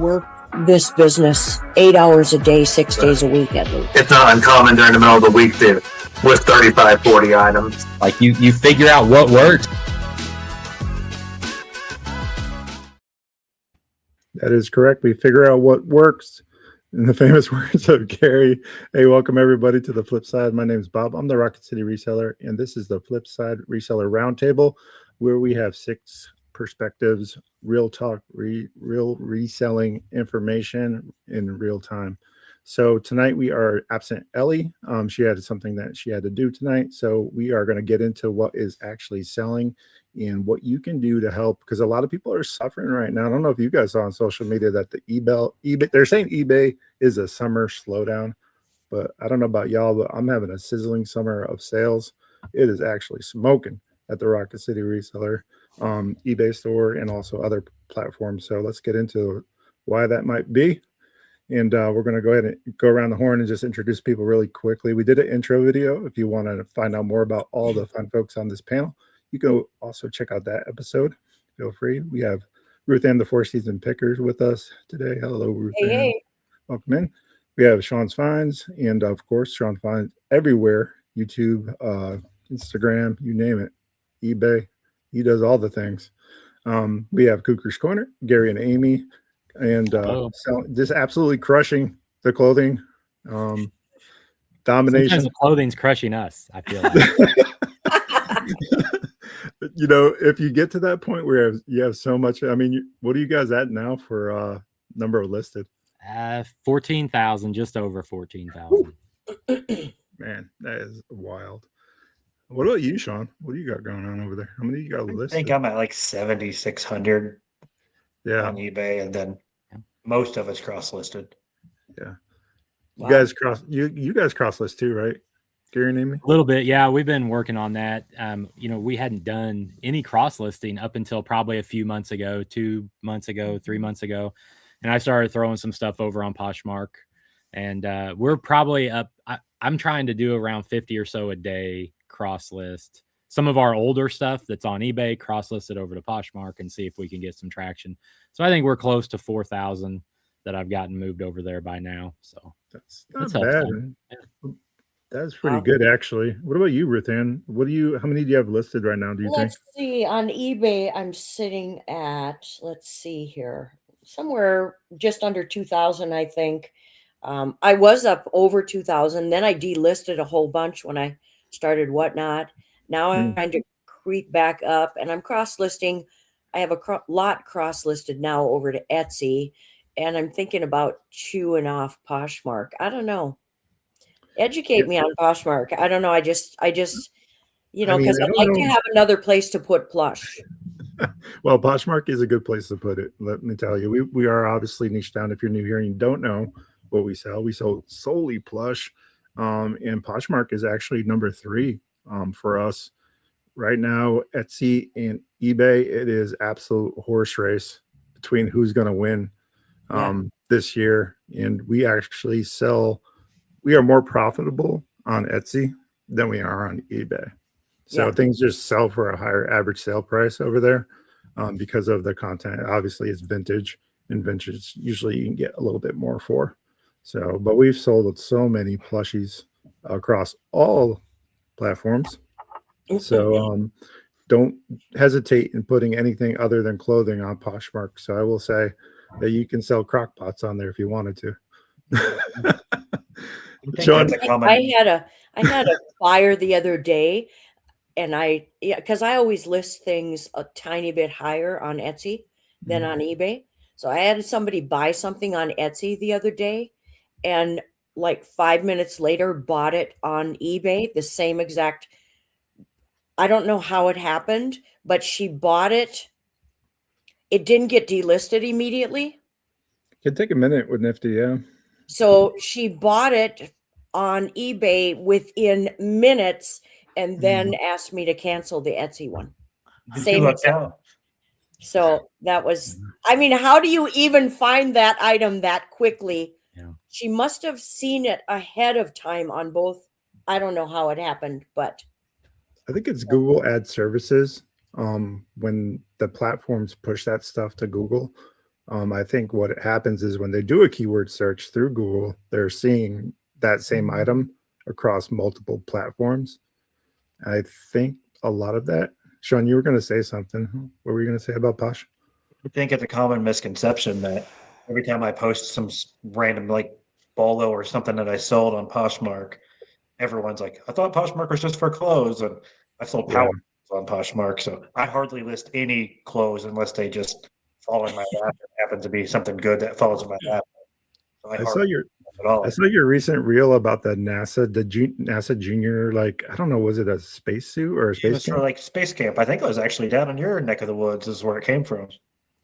work this business 8 hours a day, 6 days a week at least. It's not uncommon during the middle of the week to with 35, 40 items. Like you figure out what works. That is correct. We figure out what works. In the famous words of Gary. Hey, welcome everybody to the Flip Side. My name is Bob. I'm the Rocket City reseller, and this is the FlipSide Reseller Roundtable, where we have 6 perspectives, real talk, real reselling information in real time. So tonight we are absent Ellie. She had something that she had to do tonight. So we are going to get into what is actually selling and what you can do to help, because a lot of people are suffering right now. I don't know if you guys saw on social media that the eBay, they're saying eBay is a summer slowdown, but I don't know about y'all, but I'm having a sizzling summer of sales. It is actually smoking at the Rocket City Reseller eBay store and also other platforms. So let's get into why that might be. And we're going to go ahead and go around the horn and just introduce people really quickly. We did an intro video. If you want to find out more about all the fun folks on this panel, you can also check out that episode. Feel free. We have Ruth Ann, the 4-season pickers, with us today. Hello, Ruth Ann. Hey. Welcome in. We have ShawnsFinds, and of course, ShawnsFinds everywhere. YouTube, Instagram, you name it. eBay. He does all the things. We have Cougars Corner, Gary and Amy, and just absolutely crushing the clothing. Domination. Sometimes the clothing's crushing us, I feel like. You know, if you get to that point where you have so much, I mean, what are you guys at now for number of listed? 14,000, just over 14,000. Man, that is wild. What about you, Sean? What do you got going on over there? How many you got listed? I think I'm at like 7,600 on eBay, and then most of it's cross-listed. Yeah. You guys cross list too, right? Gary and Amy? A little bit, yeah. We've been working on that. We hadn't done any cross-listing up until probably a few months ago, 2 months ago, 3 months ago. And I started throwing some stuff over on Poshmark. And we're probably up. I'm trying to do around 50 or so a day cross list. Some of our older stuff that's on eBay, cross listed over to Poshmark and see if we can get some traction. So I think we're close to 4,000 that I've gotten moved over there by now. So that's not bad. Yeah. That's pretty good, actually. What about you, Ruth Ann? How many do you have listed right now, do you think? Let's see. On eBay, I'm sitting at, let's see here, somewhere just under 2,000, I think. I was up over 2,000. Then I delisted a whole bunch when I started Whatnot. Now I'm trying to creep back up, and I'm cross-listing. I have a lot cross-listed now over to Etsy, and I'm thinking about chewing off Poshmark. I don't know. Educate me on Poshmark. I don't know. I just, because I'd like to have another place to put plush. Well, Poshmark is a good place to put it. Let me tell you, we are obviously niche down. If you're new here and you don't know what we sell solely plush. And Poshmark is actually number 3 for us right now. Etsy and eBay, it is absolute horse race between who's going to win this year. And we actually we are more profitable on Etsy than we are on eBay. So things just sell for a higher average sale price over there because of the content. Obviously, it's vintage, and vintage usually you can get a little bit more for. So, but we've sold so many plushies across all platforms. So don't hesitate in putting anything other than clothing on Poshmark. So I will say that you can sell crock pots on there if you wanted to. Sean, I had a buyer the other day, and because I always list things a tiny bit higher on Etsy than on eBay. So I had somebody buy something on Etsy the other day, and like 5 minutes later bought it on eBay, the same exact. I don't know how it happened, but she bought it. It didn't get delisted immediately. It could take a minute with Nifty, yeah. So she bought it on eBay within minutes and then asked me to cancel the Etsy one. Same exact. So that was, I mean, how do you even find that item that quickly? Yeah. She must have seen it ahead of time on both. I don't know how it happened, but I think it's Google Ad Services. When the platforms push that stuff to Google, I think what happens is when they do a keyword search through Google, they're seeing that same item across multiple platforms. I think a lot of that. Sean, you were going to say something. What were you going to say about Posh? I think it's a common misconception that every time I post some random like BOLO or something that I sold on Poshmark, everyone's like, I thought Poshmark was just for clothes, and I've sold Yeah. power on Poshmark, so I hardly list any clothes unless they just fall in my lap. It happens to be something good that falls in my lap. So I I saw hardly your list at all. I saw your recent reel about the NASA Junior, like, I don't know, was it a spacesuit or a It space was for camp? like space camp. I think it was actually down in your neck of the woods is where it came from.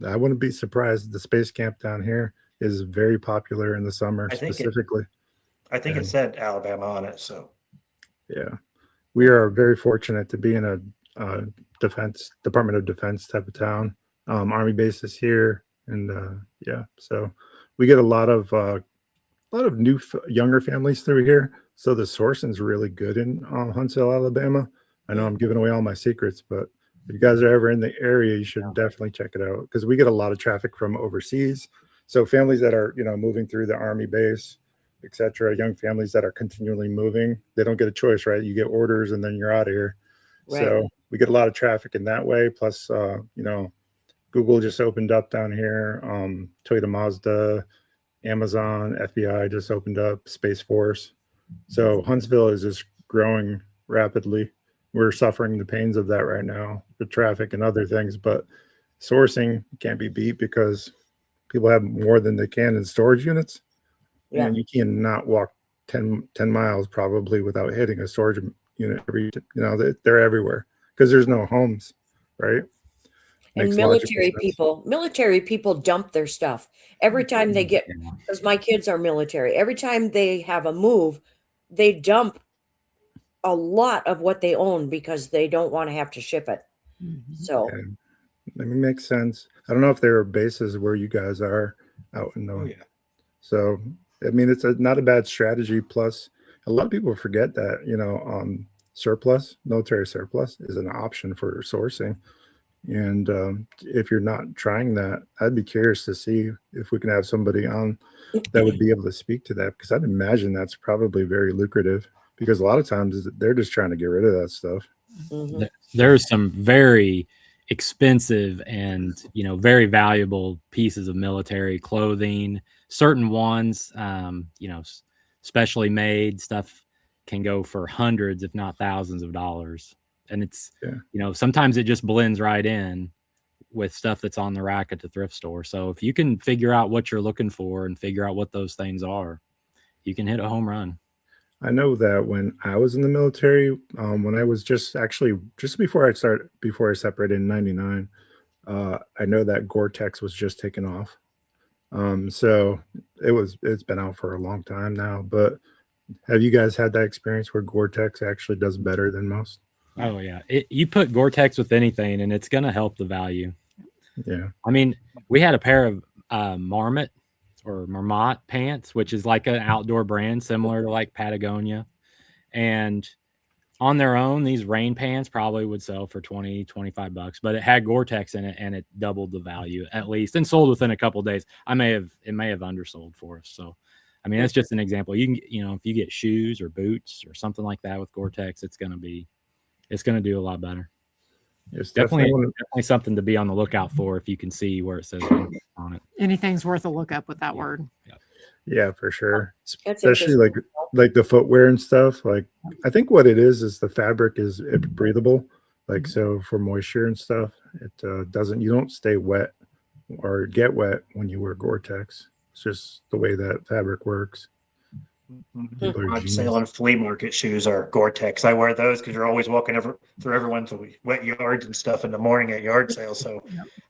I wouldn't be surprised. The space camp down here is very popular in the summer I think it specifically. I think it And said Alabama on it. So yeah, we are very fortunate to be in a Department of Defense type of town. Army bases here, and yeah, so we get a lot of younger families through here. So the sourcing's really good in Huntsville, Alabama. I know I'm giving away all my secrets, but if you guys are ever in the area, you should definitely check it out because we get a lot of traffic from overseas. So families that are, moving through the Army base, etc., young families that are continually moving, they don't get a choice, right? You get orders and then you're out of here. Right. So we get a lot of traffic in that way. Plus, Google just opened up down here. Toyota Mazda, Amazon, FBI just opened up, Space Force. So Huntsville is just growing rapidly. We're suffering the pains of that right now, the traffic and other things, but sourcing can't be beat because people have more than they can in storage units. Yeah. And you cannot walk 10 miles probably without hitting a storage unit they're everywhere because there's no homes, right? And Makes logical sense. military people dump their stuff every time they get, because my kids are military. Every time they have a move, they dump a lot of what they own because they don't want to have to ship it. So Yeah, I mean, makes sense. I don't know if there are bases where you guys are out in the. yeah. So, I mean, it's not a bad strategy. Plus, a lot of people forget that, military surplus is an option for sourcing. And if you're not trying that, I'd be curious to see if we can have somebody on that would be able to speak to that because I'd imagine that's probably very lucrative because a lot of times they're just trying to get rid of that stuff. There's some very expensive and very valuable pieces of military clothing. Certain ones, specially made stuff can go for hundreds, if not thousands of dollars. And it's sometimes it just blends right in with stuff that's on the rack at the thrift store. So if you can figure out what you're looking for and figure out what those things are, you can hit a home run. I know that when I was in the military, when I was just before I separated in '99, I know that Gore-Tex was just taken off. So it's been out for a long time now. But have you guys had that experience where Gore-Tex actually does better than most? Oh yeah, you put Gore-Tex with anything, and it's gonna help the value. Yeah, I mean, we had a pair of Marmot pants, which is like an outdoor brand similar to like Patagonia. And on their own, these rain pants probably would sell for $20-25, but it had Gore-Tex in it and it doubled the value at least and sold within a couple of days. It may have undersold for us. So, I mean, that's just an example. You can, if you get shoes or boots or something like that with Gore-Tex, it's going to do a lot better. it's Definitely something to be on the lookout for if you can see where it says on it. Anything's worth a look up with that word. Yeah, for sure. That's Especially like the footwear and stuff. Like I think what it is the fabric is breathable. Like so for moisture and stuff, it you don't stay wet or get wet when you wear Gore-Tex. It's just the way that fabric works. Garage sale and flea market shoes are Gore-Tex. I wear those because you're always walking through everyone's wet yards and stuff in the morning at yard sale. So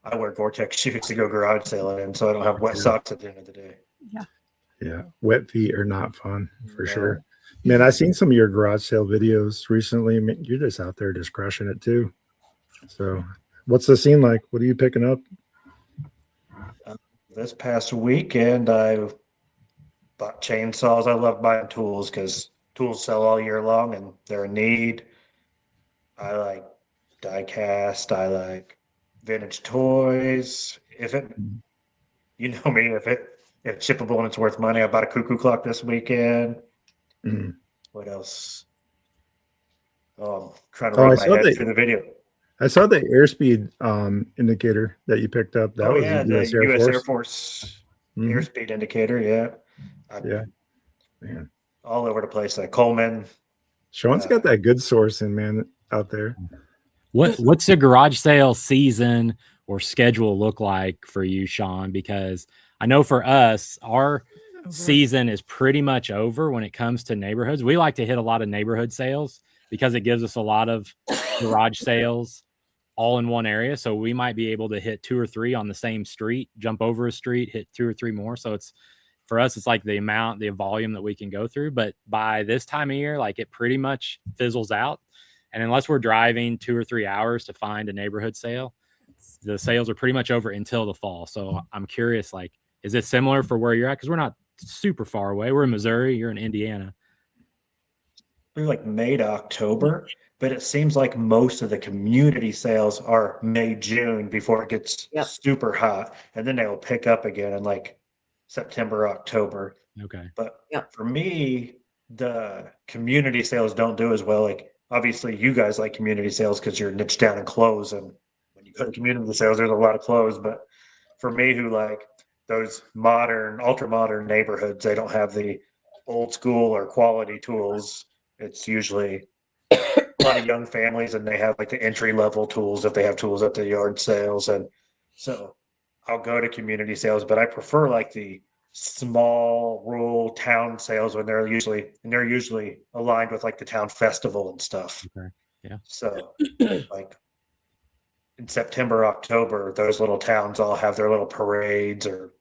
I wear Gore-Tex shoes to go garage sailing in, so I don't have wet socks at the end of the day. Yeah, wet feet are not fun for sure. Man, I've seen some of your garage sale videos recently. Man, you're just out there just crushing it too. So, what's the scene like? What are you picking up? This past weekend, I bought chainsaws. I love buying tools because tools sell all year long and they're a need. I like die cast. I like vintage toys. you know me, if it's shippable and it's worth money. I bought a cuckoo clock this weekend. Mhm. What else? Oh, I'm trying to Oh, run I my saw head that. through the video. I saw the airspeed indicator that you picked up. That Oh was yeah, the the U.S. Air U.S. Air Force. Force Mhm. airspeed indicator. Yeah, Yeah, man. all over the place. Coleman. Sean's got that good sourcing, man, out there. What's the garage sale season or schedule look like for you, Shawn? Because I know for us, our season is pretty much over when it comes to neighborhoods. We like to hit a lot of neighborhood sales because it gives us a lot of garage sales all in one area. So we might be able to hit 2 or 3 on the same street, jump over a street, hit 2 or 3 more. So it's for us, it's like the volume that we can go through. But by this time of year, like it pretty much fizzles out. And unless we're driving 2 or 3 hours to find a neighborhood sale, the sales are pretty much over until the fall. So I'm curious, like, is it similar for where you're at? Because we're not super far away. We're in Missouri. You're in Indiana. We're like May to October, but it seems like most of the community sales are May, June before it gets Yep. super hot, and then they will pick up again in like September, October. Okay. But Yep. for me, the community sales don't do as well. Like obviously, you guys like community sales because you're niched down in clothes, and when you go to community sales, there's a lot of clothes. But for me, who like those modern, ultra modern neighborhoods, they don't have the old school or quality tools. It's usually a lot of young families, and they have like the entry level tools if they have tools at the yard sales. And so I'll go to community sales, but I prefer like the small rural town sales when they're usually aligned with like the town festival and stuff. Okay. Yeah. So like in September, October, those little towns all have their little parades or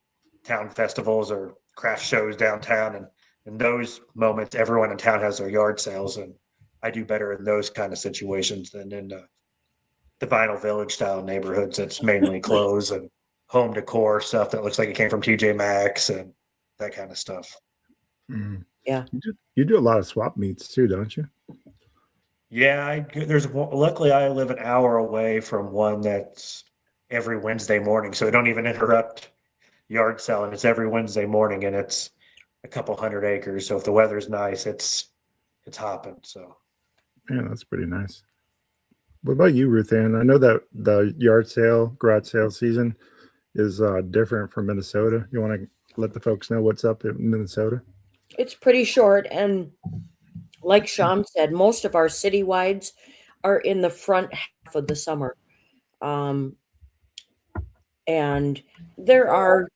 town festivals or craft shows downtown. And in those moments, everyone in town has their yard sales. And I do better in those kind of situations than in the Vinyl Village style neighborhoods. It's mainly clothes and home decor stuff that looks like it came from TJ Maxx and that kind of stuff. Mhm. Yeah. You do a lot of swap meets too, don't you? Yeah, luckily I live an hour away from one that's every Wednesday morning, so I don't even interrupt yard selling. It's every Wednesday morning, and it's a couple hundred acres. So if the weather's nice, it's hopping. So Yeah, that's pretty nice. What about you, Ruth Ann? I know that the yard sale, garage sale season is different from Minnesota. You want to let the folks know what's up in Minnesota? It's pretty short. And like Shawn said, most of our citywides are in the front half of the summer. And there are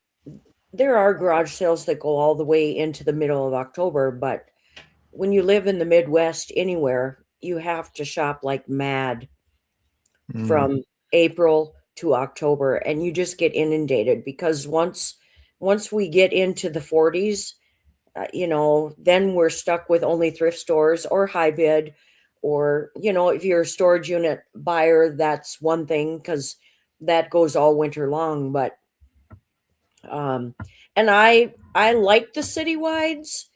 garage sales that go all the way into the middle of October, but when you live in the Midwest anywhere, you have to shop like mad from April to October, and you just get inundated because once we get into the 40s, then we're stuck with only thrift stores or high bid, or if you're a storage unit buyer, that's one thing because that goes all winter long. But and I like the citywides,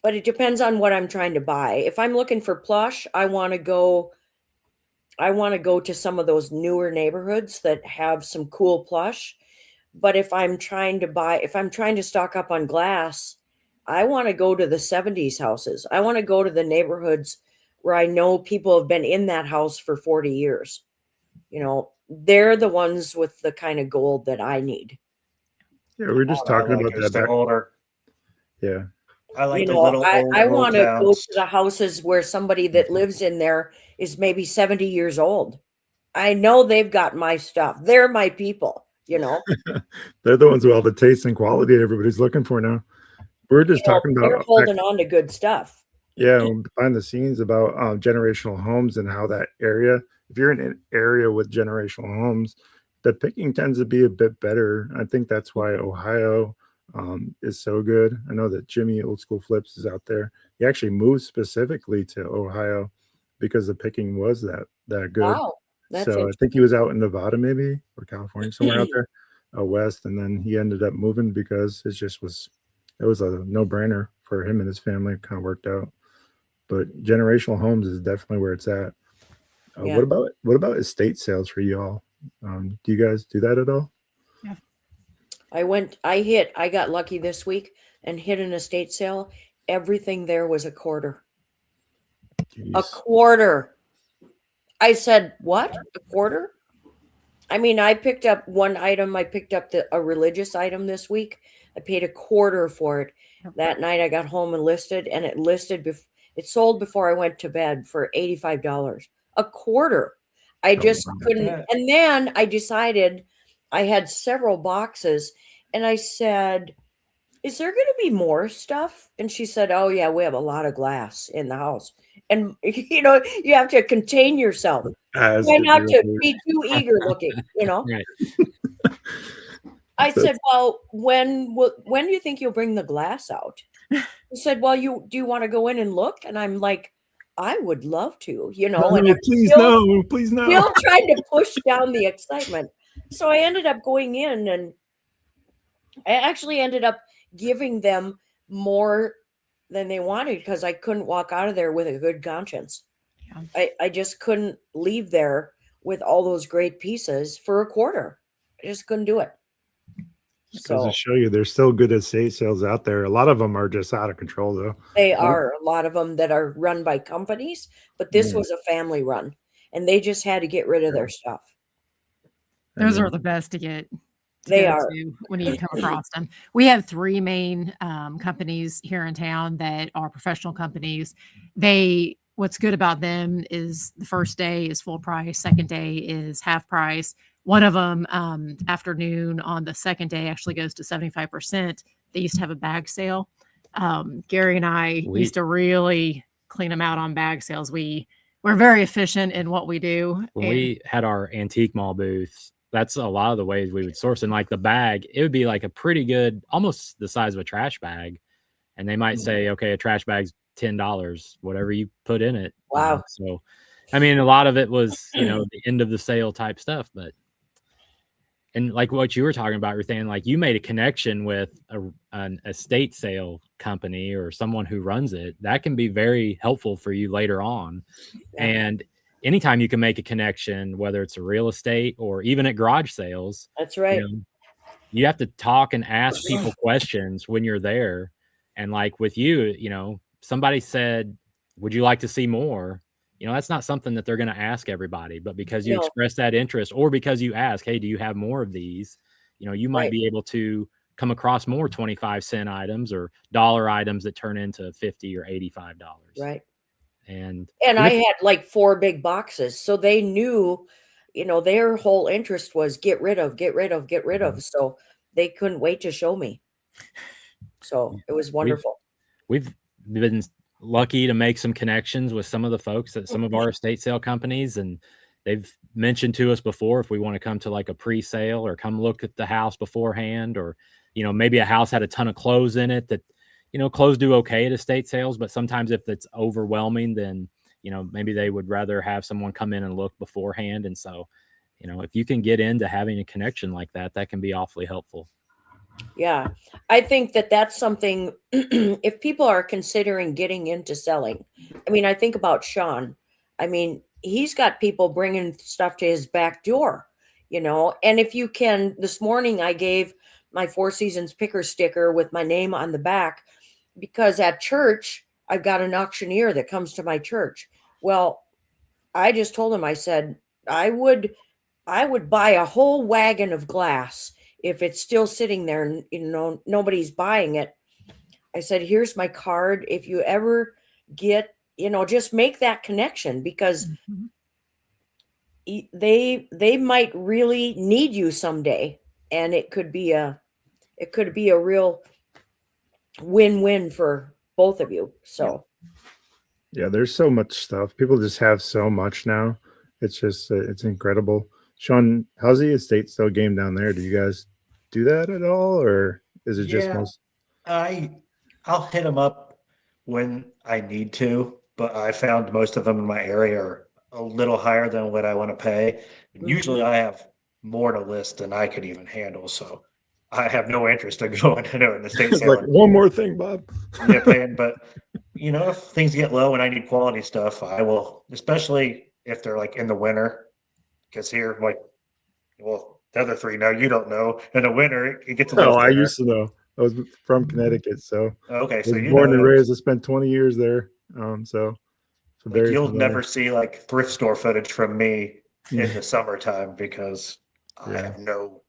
but it depends on what I'm trying to buy. If I'm looking for plush, I want to go to some of those newer neighborhoods that have some cool plush. But if I'm trying to stock up on glass, I want to go to the 70s houses. I want to go to the neighborhoods where I know people have been in that house for 40 years. They're the ones with the kind of gold that I need. Yeah, we were just I talking like about just that the back. older. Yeah. I like the little old I rural want to go towns. to the houses where somebody that lives in there is maybe 70 years old. I know they've got my stuff. They're my people, They're the ones with all the taste and quality everybody's looking for now. We were just talking they're about holding on to good stuff. yeah, behind the scenes about generational homes and how that area, if you're in an area with generational homes, the picking tends to be a bit better. I think that's why Ohio is so good. I know that Jimmy Old School Flips is out there. He actually moved specifically to Ohio because the picking was that good. Wow. That's So I think he was out in Nevada maybe or California, somewhere out there west, and then he ended up moving because it was a no-brainer for him and his family. It kind of worked out. But generational homes is definitely where it's at. Yeah. What about estate sales for y'all? Do you guys do that at all? I got lucky this week and hit an estate sale. Everything there was a quarter. A Jeez. quarter. I said, what? A quarter? I mean, I picked up one item. I picked up a religious item this week. I paid a quarter for it. That night I got home and listed, and it sold before I went to bed for $85. A quarter. I just wow. couldn't. Yeah. And then I decided I had several boxes, and I said, is there going to be more stuff? And she said, oh, yeah, we have a lot of glass in the house. And, you have to contain yourself. As Try did not you. to be too eager looking, Right. I said, well, when do you think you'll bring the glass out? He said, well, do you want to go in and look? And I'm like, I would love to, and No, I'm please still, no, please no. still trying to push down the excitement. So I ended up going in, and I actually ended up giving them more than they wanted because I couldn't walk out of there with a good conscience. Yeah. I just couldn't leave there with all those great pieces for a quarter. I just couldn't do it. Just goes So to show you there's still good estate sales out there. A lot of them are just out of control though. they are a lot of them that are run by companies, but this Yeah. was a family run, and they just had to get rid of their stuff. Those And are the best to get. They go are. to when you come across them. We have three main companies here in town that are professional companies. What's good about them is the first day is full price, second day is half price. One of them afternoon on the second day actually goes to 75%. They used to have a bag sale. Gary and I used to really clean them out on bag sales. We're very efficient in what we do. When we had our antique mall booths, that's a lot of the ways we would source. And like the bag, it would be like a pretty good, almost the size of a trash bag. And they might say, okay, a trash bag's $10, whatever you put in it. Wow. So, I mean, a lot of it was, the end of the sale type stuff, and like what you were talking about, you're saying like you made a connection with an estate sale company or someone who runs it. That can be very helpful for you later on. Yeah. And anytime you can make a connection, whether it's a real estate or even at garage sales, That's right. You have to talk and ask people questions when you're there. And like with you, somebody said, would you like to see more? That's not something that they're going to ask everybody, but because you No. express that interest, or because you ask, hey, do you have more of these? You might Right. be able to come across more 25-cent items or dollar items that turn into $50 or $85. Right. And I had like 4 big boxes, so they knew, their whole interest was get rid of. So they couldn't wait to show me. So it was wonderful. We've been lucky to make some connections with some of the folks at some of our estate sale companies, and they've mentioned to us before if we want to come to like a pre-sale or come look at the house beforehand, or maybe a house had a ton of clothes in it that clothes do okay at estate sales, but sometimes if it's overwhelming, then maybe they would rather have someone come in and look beforehand. And so if you can get into having a connection like that, that can be awfully helpful. Yeah, I think that's something, if people are considering getting into selling, I mean, I think about Sean. I mean, he's got people bringing stuff to his back door, and if you can, this morning I gave my Four Seasons picker sticker with my name on the back because at church, I've got an auctioneer that comes to my church. Well, I just told him, I said, I would buy a whole wagon of glass if it's still sitting there and nobody's buying it. I said, here's my card. If you ever get, just make that connection because they might really need you someday, and it could be a real win-win for both of you. So Yeah, there's so much stuff. People just have so much now. It's just it's incredible. Sean, how's the estate sale game down there? Do you guys do that at all, or is it just most? I'll hit them up when I need to, but I found most of them in my area are a little higher than what I want to pay. Usually I have more to list than I could even handle, so I have no interest in going to an estate It's sale. like one more thing, Bob. Yeah, paying, but if things get low and I need quality stuff, I will, especially if they're like in the winter, because here, the other three know. You don't know. In the winter, it gets a No, little I thinner. used to know. I was from Connecticut, so Okay, I so was you born and know, raised. I spent 20 years there. So like very you'll familiar. never see like thrift store footage from me in Mm, the summertime because I Yeah. have no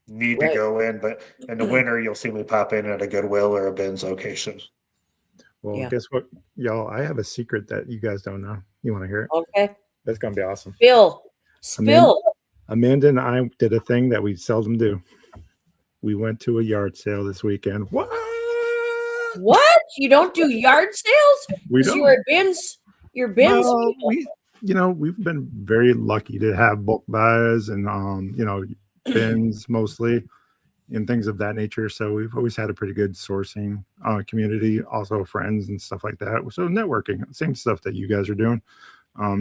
need to Right. go in. But in the winter, you'll see me pop in at a Goodwill or a Ben's location. Well, Yeah. guess what, y'all? I have a secret that you guys don't know. You want to hear it? Okay. That's gonna be awesome. Spill. Spill. Amanda and I did a thing that we seldom do. We went to a yard sale this weekend. What? What? You don't do yard sales? We Because don't. you're a bins. You're bins. Well, people. we've been very lucky to have bulk buys and bins mostly and things of that nature. So we've always had a pretty good sourcing community, also friends and stuff like that. So networking, same stuff that you guys are doing,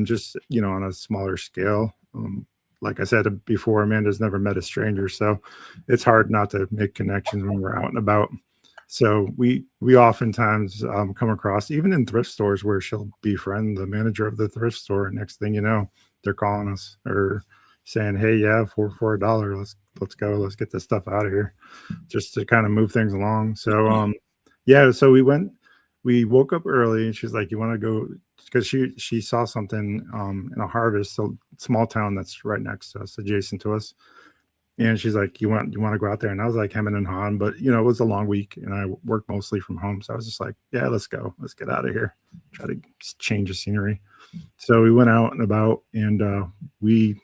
just on a smaller scale. Like I said before, Amanda's never met a stranger, so it's hard not to make connections when we're out and about. So we oftentimes come across, even in thrift stores, where she'll befriend the manager of the thrift store. Next thing you know, they're calling us or saying, "Hey, yeah, for $1, let's go, let's get this stuff out of here," just to kind of move things along. So yeah, so we woke up early, and she's like, "You want to go?" Because she saw something in a Harvest, so small town that's right next to us, adjacent to us. And she's like, you want to go out there? And I was like hemming and hawing, but it was a long week and I worked mostly from home. So I was just like, yeah, let's go. Let's get out of here. Try to change the scenery. So we went out and about, and we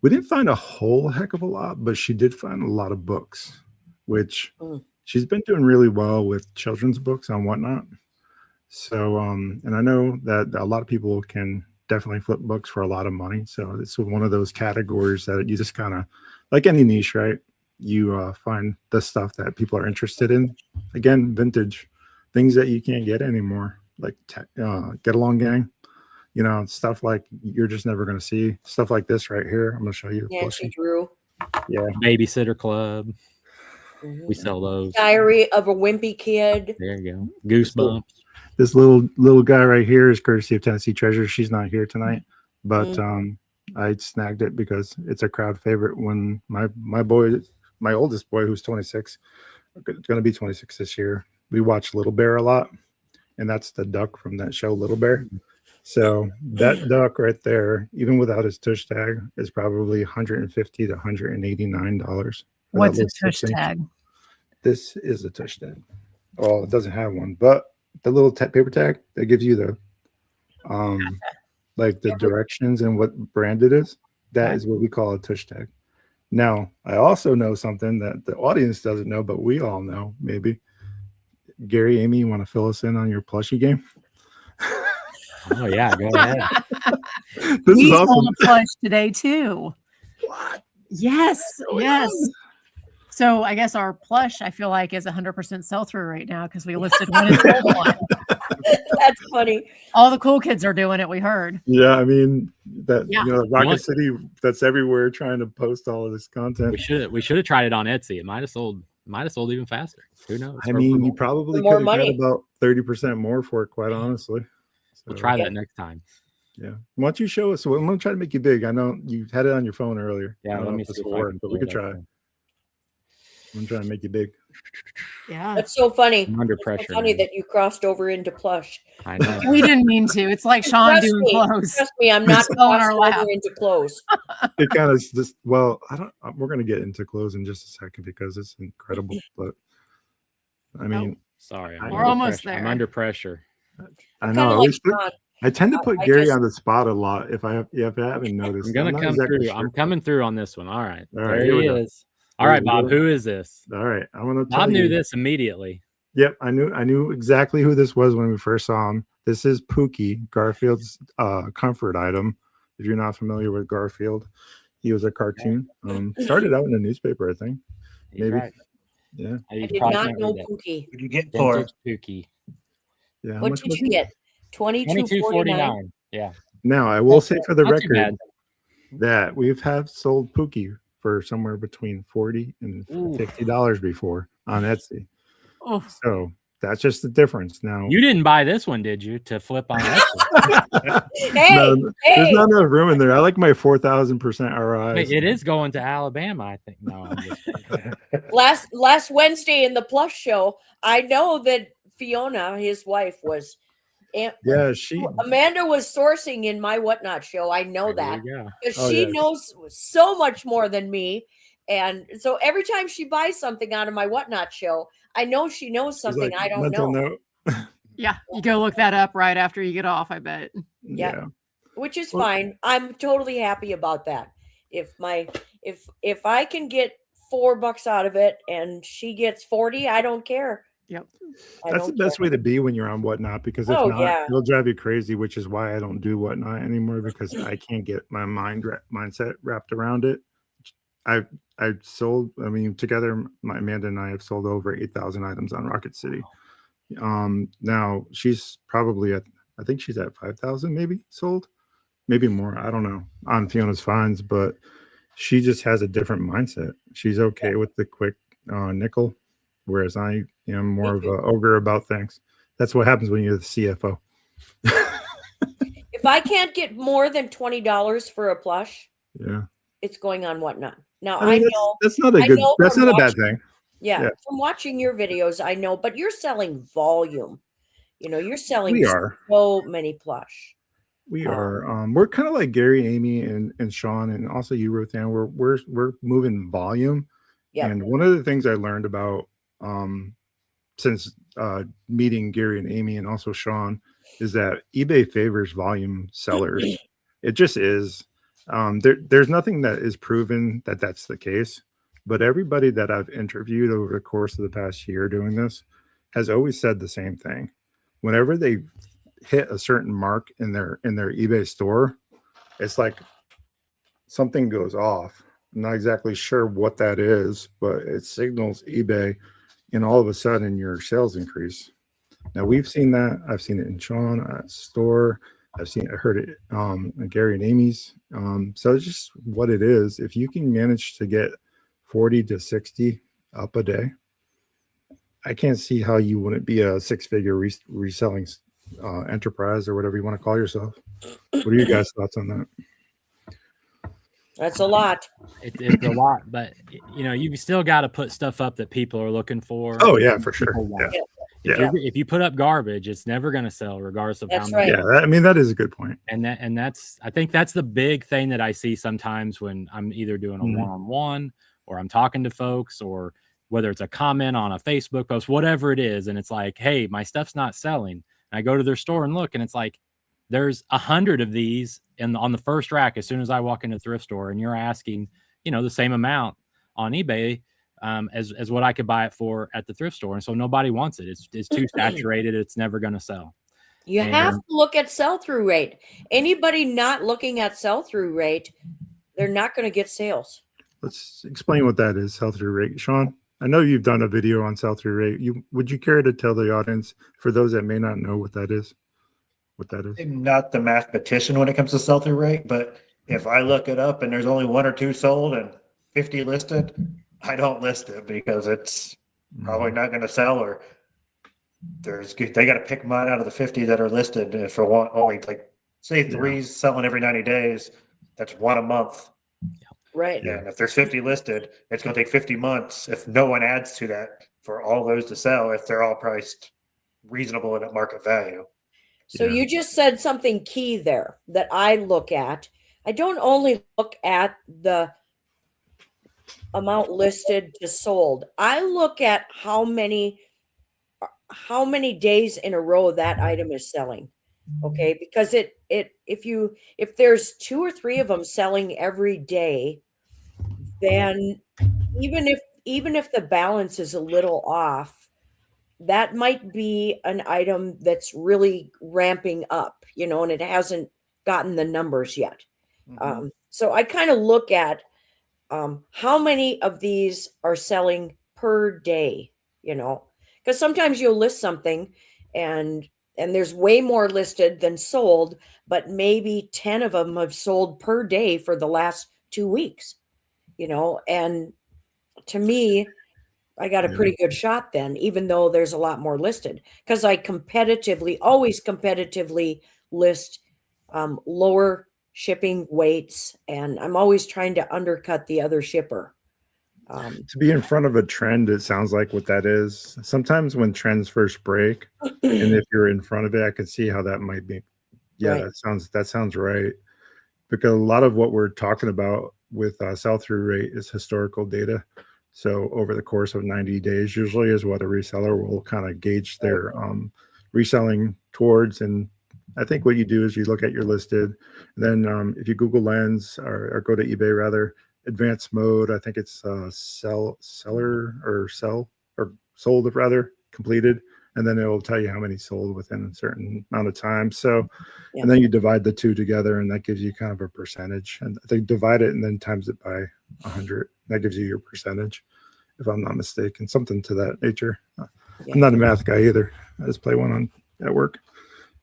didn't find a whole heck of a lot, but she did find a lot of books, which she's been doing really well with children's books and whatnot. So, and I know that a lot of people can definitely flip books for a lot of money. So it's one of those categories that you just kind of, like any niche, right? You find the stuff that people are interested in. Again, vintage things that you can't get anymore, like Get Along Gang, stuff like you're just never going to see. Stuff like this right here. I'm going to show you. Nancy Drew. Yeah. Babysitter Club. Mhm. We sell those. Diary of a Wimpy Kid. There you go. Goosebumps. This little guy right here is courtesy of Tennessee Treasure. She's not here tonight, but I snagged it because it's a crowd favorite. When my oldest boy, who's 26, going to be 26 this year, we watch Little Bear a lot, and that's the duck from that show, Little Bear. So that duck right there, even without his tush tag, is probably $150 to $189. What's a tush tag? This is a tush tag. Well, it doesn't have one, but the little paper tag that gives you the like the directions and what brand it is, that is what we call a tush tag. Now, I also know something that the audience doesn't know, but we all know. Maybe Gary, Amy, you want to fill us in on your plushie game? Oh yeah, go ahead. This We is awesome. sold a plush today too. What? Yes, yes. So I guess our plush, I feel like, is 100% sell through right now because we listed one and sold one. That's funny. All the cool kids are doing it. We heard. Yeah, I mean that Yeah. Rocket City, that's everywhere trying to post all of this content. We should have tried it on Etsy. It might have sold even faster. Who knows? I mean, you probably For more could have got money. about 30% more for it, quite honestly. So, We'll try that next time. Yeah. Why don't you show us? I'm going to try to make you big. I know you had it on your phone earlier. Yeah, I don't let know me if this see will if I work, can but we pull could it try. up. I'm trying to make you big. Yeah. That's so funny. I'm under It's so pressure. funny man. that you crossed over into plush. I know. We didn't mean to. It's like Sean Trust doing me, clothes. Trust me, I'm not Still in our crossed lap. over into clothes. It kind of just, well, we're going to get into clothes in just a second because it's incredible. But I mean, Sorry, We're under almost pressure. I'm there. under pressure. I I'm know. kinda I like always Sean. I tend to put I Gary just- on the spot a lot if I haven't noticed. I'm gonna not come exactly through. sure. I'm coming through on this one. All right. All right, There here we he go. is. All right, Here we Bob. go. Who is this? All right, I'm gonna tell Bob knew you. this immediately. Yep, I knew exactly who this was when we first saw him. This is Pookie, Garfield's comfort item. If you're not familiar with Garfield, he was a cartoon. Started out in a newspaper, I think. He's Maybe. right. Yeah. I did not know Pookie. What do you get for it? Vintage Pookie. Yeah. How What much did was you it? get? $22.49. Yeah. Now I will say for the Not too record bad. that we've sold Pookie for somewhere between $40 and $50 before on Etsy. Oh, So That's just the difference. Now, You didn't buy this one, did you? To flip on Etsy? Hey, no, there's hey, not enough room in there. I like my 4,000% ROI. Wait, it is going to Alabama, I think. No, I'm just last Wednesday in the Plus show, I know that Fiona, his wife, was. Yeah, she. Amanda was sourcing in my Whatnot show. I know there that you go. because Oh, she yes. knows so much more than me. And so every time she buys something out of my Whatnot show, I know she knows She's something like, I don't mental know. note. Yeah, you go look that up right after you get off, I bet. Yeah. Which is Well- fine. I'm totally happy about that. If I can get $4 out of it and she gets 40, I don't care. Yep. That's the best way to be when you're on Whatnot, because if Oh, not, yeah. it'll drive you crazy, which is why I don't do Whatnot anymore, because I can't get my mindset wrapped around it. I've sold, I mean, together, my Amanda and I have sold over 8,000 items on Rocket City. Now she's probably at, I think she's at 5,000 maybe sold, maybe more. I don't know on Fiona's Finds, but she just has a different mindset. She's okay with the quick nickel, whereas I am more of an ogre about things. That's what happens when you're the CFO. If I can't get more than $20 for a plush, Yeah, it's going on Whatnot. Now I mean, know that's not a I good. know That's from not a bad watching- thing. Yeah, Yeah. from watching your videos, I know, but you're selling volume. You know, you're selling We are. so many plush. We are. We're kind of like Gary, Amy, and Sean, and also you, Ruthann. We're moving volume. Yeah. And one of the things I learned about since meeting Gary and Amy and also Sean is that eBay favors volume sellers. It just is. There's nothing that is proven that that's the case, but everybody that I've interviewed over the course of the past year doing this has always said the same thing. Whenever they hit a certain mark in their eBay store, it's like something goes off. I'm not exactly sure what that is, but it signals eBay, and all of a sudden your sales increase. Now we've seen that. I've seen it in Sean at store. I heard it Gary and Amy's. So it's just what it is. If you can manage to get 40 to 60 up a day, I can't see how you wouldn't be a six-figure reselling enterprise or whatever you want to call yourself. What are your guys' thoughts on that? That's a lot. It's a lot, but you know, you still got to put stuff up that people are looking for. Oh yeah, for sure. People want. Yeah. If you put up garbage, it's never going to sell, regardless of That's how many. right. Yeah, I mean that is a good point. And that's I think that's the big thing that I see sometimes when I'm either doing a Mhm. one-on-one or I'm talking to folks, or whether it's a comment on a Facebook post, whatever it is, and it's like, hey, my stuff's not selling. And I go to their store and look, and it's like there's 100 of these on the first rack as soon as I walk into the thrift store, and you're asking, you know, the same amount on eBay as what I could buy it for at the thrift store. And so nobody wants it. It's too saturated. It's never going to sell. You have to look at sell-through rate. Anybody not looking at sell-through rate, they're not going to get sales. Let's explain what that is, sell-through rate. Sean, I know you've done a video on sell-through rate. Would you care to tell the audience, for those that may not know what that is? I'm not the mathematician when it comes to sell-through rate, but if I look it up and there's only 1 or 2 sold and 50 listed, I don't list it because it's probably not going to sell, or they got to pick mine out of the 50 that are listed. And for one, only like say 3's selling every 90 days, that's 1 a month. Right. And if there's 50 listed, it's going to take 50 months if no one adds to that for all those to sell, if they're all priced reasonable and at market value. So you just said something key there that I look at. I don't only look at the amount listed to sold. I look at how many days in a row that item is selling. Okay, because if there's 2 or 3 of them selling every day, then even if the balance is a little off, that might be an item that's really ramping up, you know, and it hasn't gotten the numbers yet. So I kind of look at how many of these are selling per day, you know, because sometimes you'll list something and there's way more listed than sold, but maybe 10 of them have sold per day for the last 2 weeks, you know, and to me, I got a Yeah. pretty good shot then, even though there's a lot more listed, because I always competitively list lower shipping weights, and I'm always trying to undercut the other shipper. To be in front of a trend, it sounds like what that is. Sometimes when trends first break, and if you're in front of it, I can see how that might be. Yeah, Right. that sounds right. Because a lot of what we're talking about with sell-through rate is historical data. So over the course of 90 days, usually is what a reseller will kind of gauge their reselling towards. And I think what you do is you look at your listed, and then if you Google Lens or go to eBay rather, advanced mode, I think it's seller or sell or sold rather completed. And then it'll tell you how many sold within a certain amount of time. So, Yeah. and then you divide the two together and that gives you kind of a percentage. And they divide it and then times it by 100. That gives you your percentage, if I'm not mistaken, something to that nature. Yeah. I'm not a math guy either. I just play one on at work.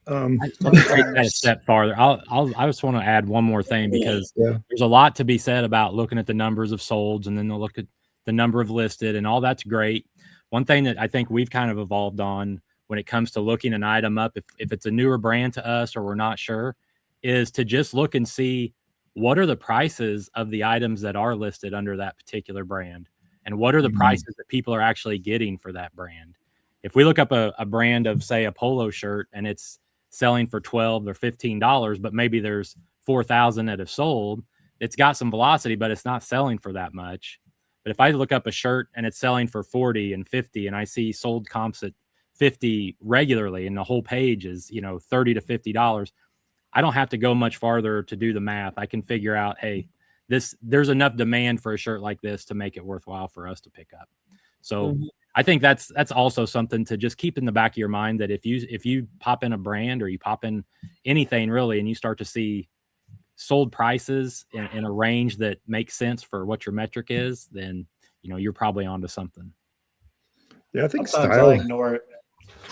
Let me take that a step farther. I just want to add one more thing, because Yeah. there's a lot to be said about looking at the numbers of solds, and then they'll look at the number of listed, and all that's great. One thing that I think we've kind of evolved on when it comes to looking an item up, if it's a newer brand to us or we're not sure, is to just look and see what are the prices of the items that are listed under that particular brand, and what are the prices that people are actually getting for that brand. If we look up a brand of, say, a polo shirt, and it's selling for $12 or $15, but maybe there's 4,000 that have sold, it's got some velocity, but it's not selling for that much. But if I look up a shirt and it's selling for 40 and 50, and I see sold comps at 50 regularly, and the whole page is, $30 to $50, I don't have to go much farther to do the math. I can figure out, hey, there's enough demand for a shirt like this to make it worthwhile for us to pick up. So I think that's also something to just keep in the back of your mind, that if you pop in a brand or you pop in anything really, and you start to see sold prices in a range that makes sense for what your metric is, then you're probably onto something. Yeah, I think Sometimes style. I ignore it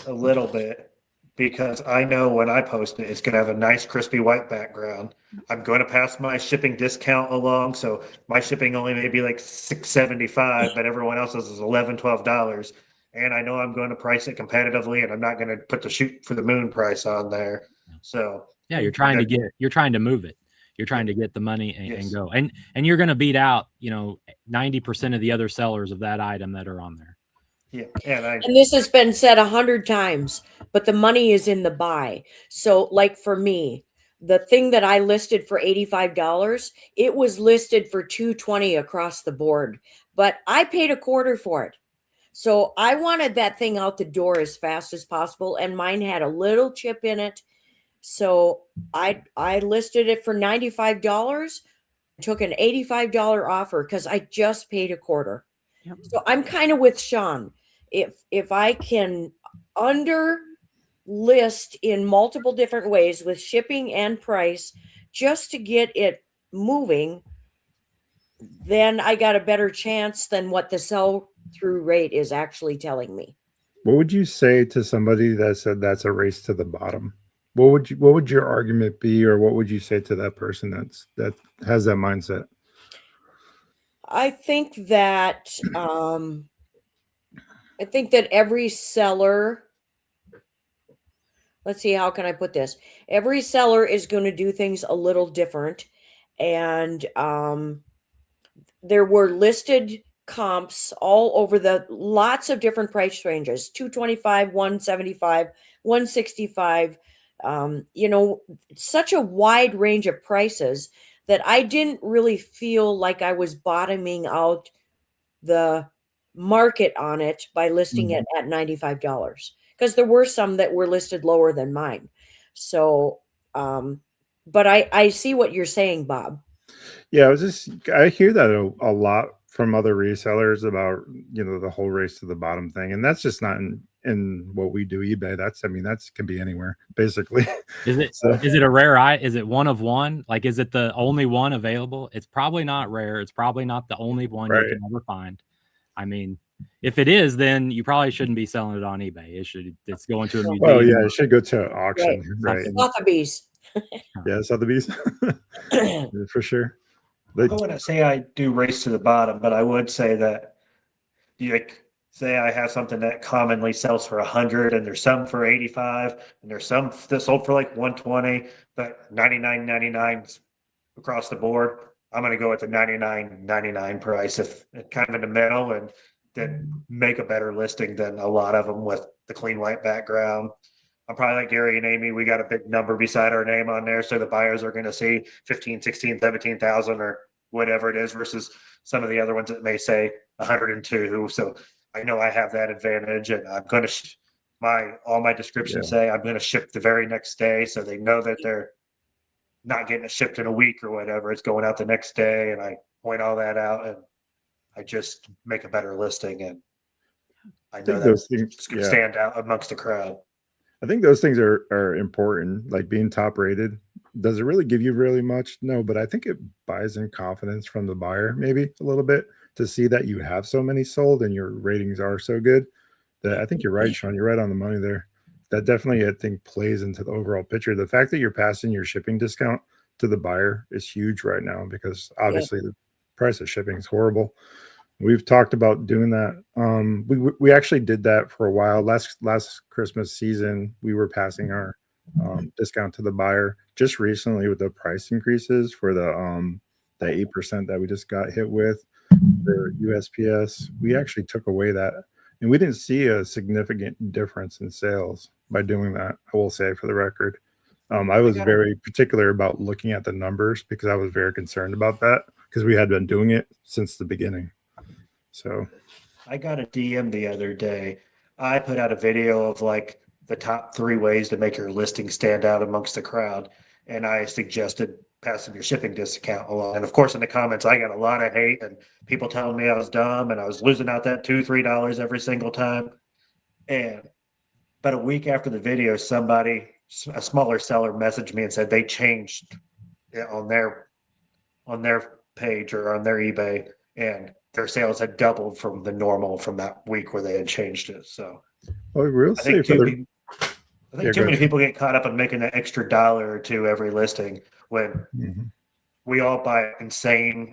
a little bit because I know when I post it, it's going to have a nice crispy white background. I'm going to pass my shipping discount along, so my shipping only may be like $6.75, but everyone else's is $11-12. And I know I'm going to price it competitively, and I'm not going to put the shoot for the moon price on there. So yeah, you're trying to move it. You're trying to get the money and go, and you're going to beat out 90% of the other sellers of that item that are on there. Yeah, and this has been said 100 times, but the money is in the buy. So, like for me, the thing that I listed for $85, it was listed for $220 across the board, but I paid a quarter for it. So I wanted that thing out the door as fast as possible, and mine had a little chip in it. So I listed it for $95, took an $85 offer because I just paid a quarter. Yep. So I'm kind of with Shawn. If I can under list in multiple different ways with shipping and price just to get it moving, then I got a better chance than what the sell through rate is actually telling me. What would you say to somebody that said that's a race to the bottom? What would your argument be, or what would you say to that person that has that mindset? I think that every seller, let's see, how can I put this? Every seller is going to do things a little different. And there were listed comps all over lots of different price ranges, 225, 175, 165, such a wide range of prices that I didn't really feel like I was bottoming out the market on it by listing it at $95, because there were some that were listed lower than mine. So, but I see what you're saying, Bob. Yeah, I hear that a lot from other resellers about, the whole race to the bottom thing. And that's just not in what we do, eBay. That can be anywhere, basically. Is it a rare is it one of one? Like, is it the only one available? It's probably not rare. It's probably not the only one you can ever find. I mean, if it is, then you probably shouldn't be selling it on eBay. It's going to a museum. Well, yeah, it should go to an auction, right? Sotheby's. Yeah, Sotheby's. For sure. I wouldn't say I do race to the bottom, but I would say that say I have something that commonly sells for 100 and there's some for 85 and there's some that sold for like 120, but 99.99 across the board. I'm going to go with the 99.99 price if kind of in the middle, and then make a better listing than a lot of them with the clean white background. I'm probably like Gary and Amy. We got a big number beside our name on there. So the buyers are going to see 15, 16, 17,000 or whatever it is versus some of the other ones that may say 102. So I know I have that advantage, and I'm going to all my descriptions say I'm going to ship the very next day. So they know that they're not getting it shipped in a week or whatever. It's going out the next day, and I point all that out, and I just make a better listing. And I know those that things it's going to stand out amongst the crowd. I think those things are important, like being top rated. Does it really give you really much? No, but I think it buys in confidence from the buyer, maybe a little bit, to see that you have so many sold and your ratings are so good. That I think you're right, Sean. You're right on the money there. That definitely, I think, plays into the overall picture. The fact that you're passing your shipping discount to the buyer is huge right now, because obviously the price of shipping is horrible. We've talked about doing that. We actually did that for a while. Last Christmas season, we were passing our discount to the buyer. Just recently, with the price increases for the 8% that we just got hit with for USPS, we actually took away that, and we didn't see a significant difference in sales by doing that. I will say, for the record, I was very particular about looking at the numbers because I was very concerned about that, because we had been doing it since the beginning. So I got a DM the other day. I put out a video of like the top 3 ways to make your listing stand out amongst the crowd. And I suggested passing your shipping discount along. And of course, in the comments, I got a lot of hate and people telling me I was dumb and I was losing out that $2, $3 every single time. And about a week after the video, a smaller seller messaged me and said they changed it on their page or on their eBay, and their sales had doubled from the normal from that week where they had changed it. So we'll I think see. too many people get caught up in making an extra $1 or $2 every listing when we all buy insane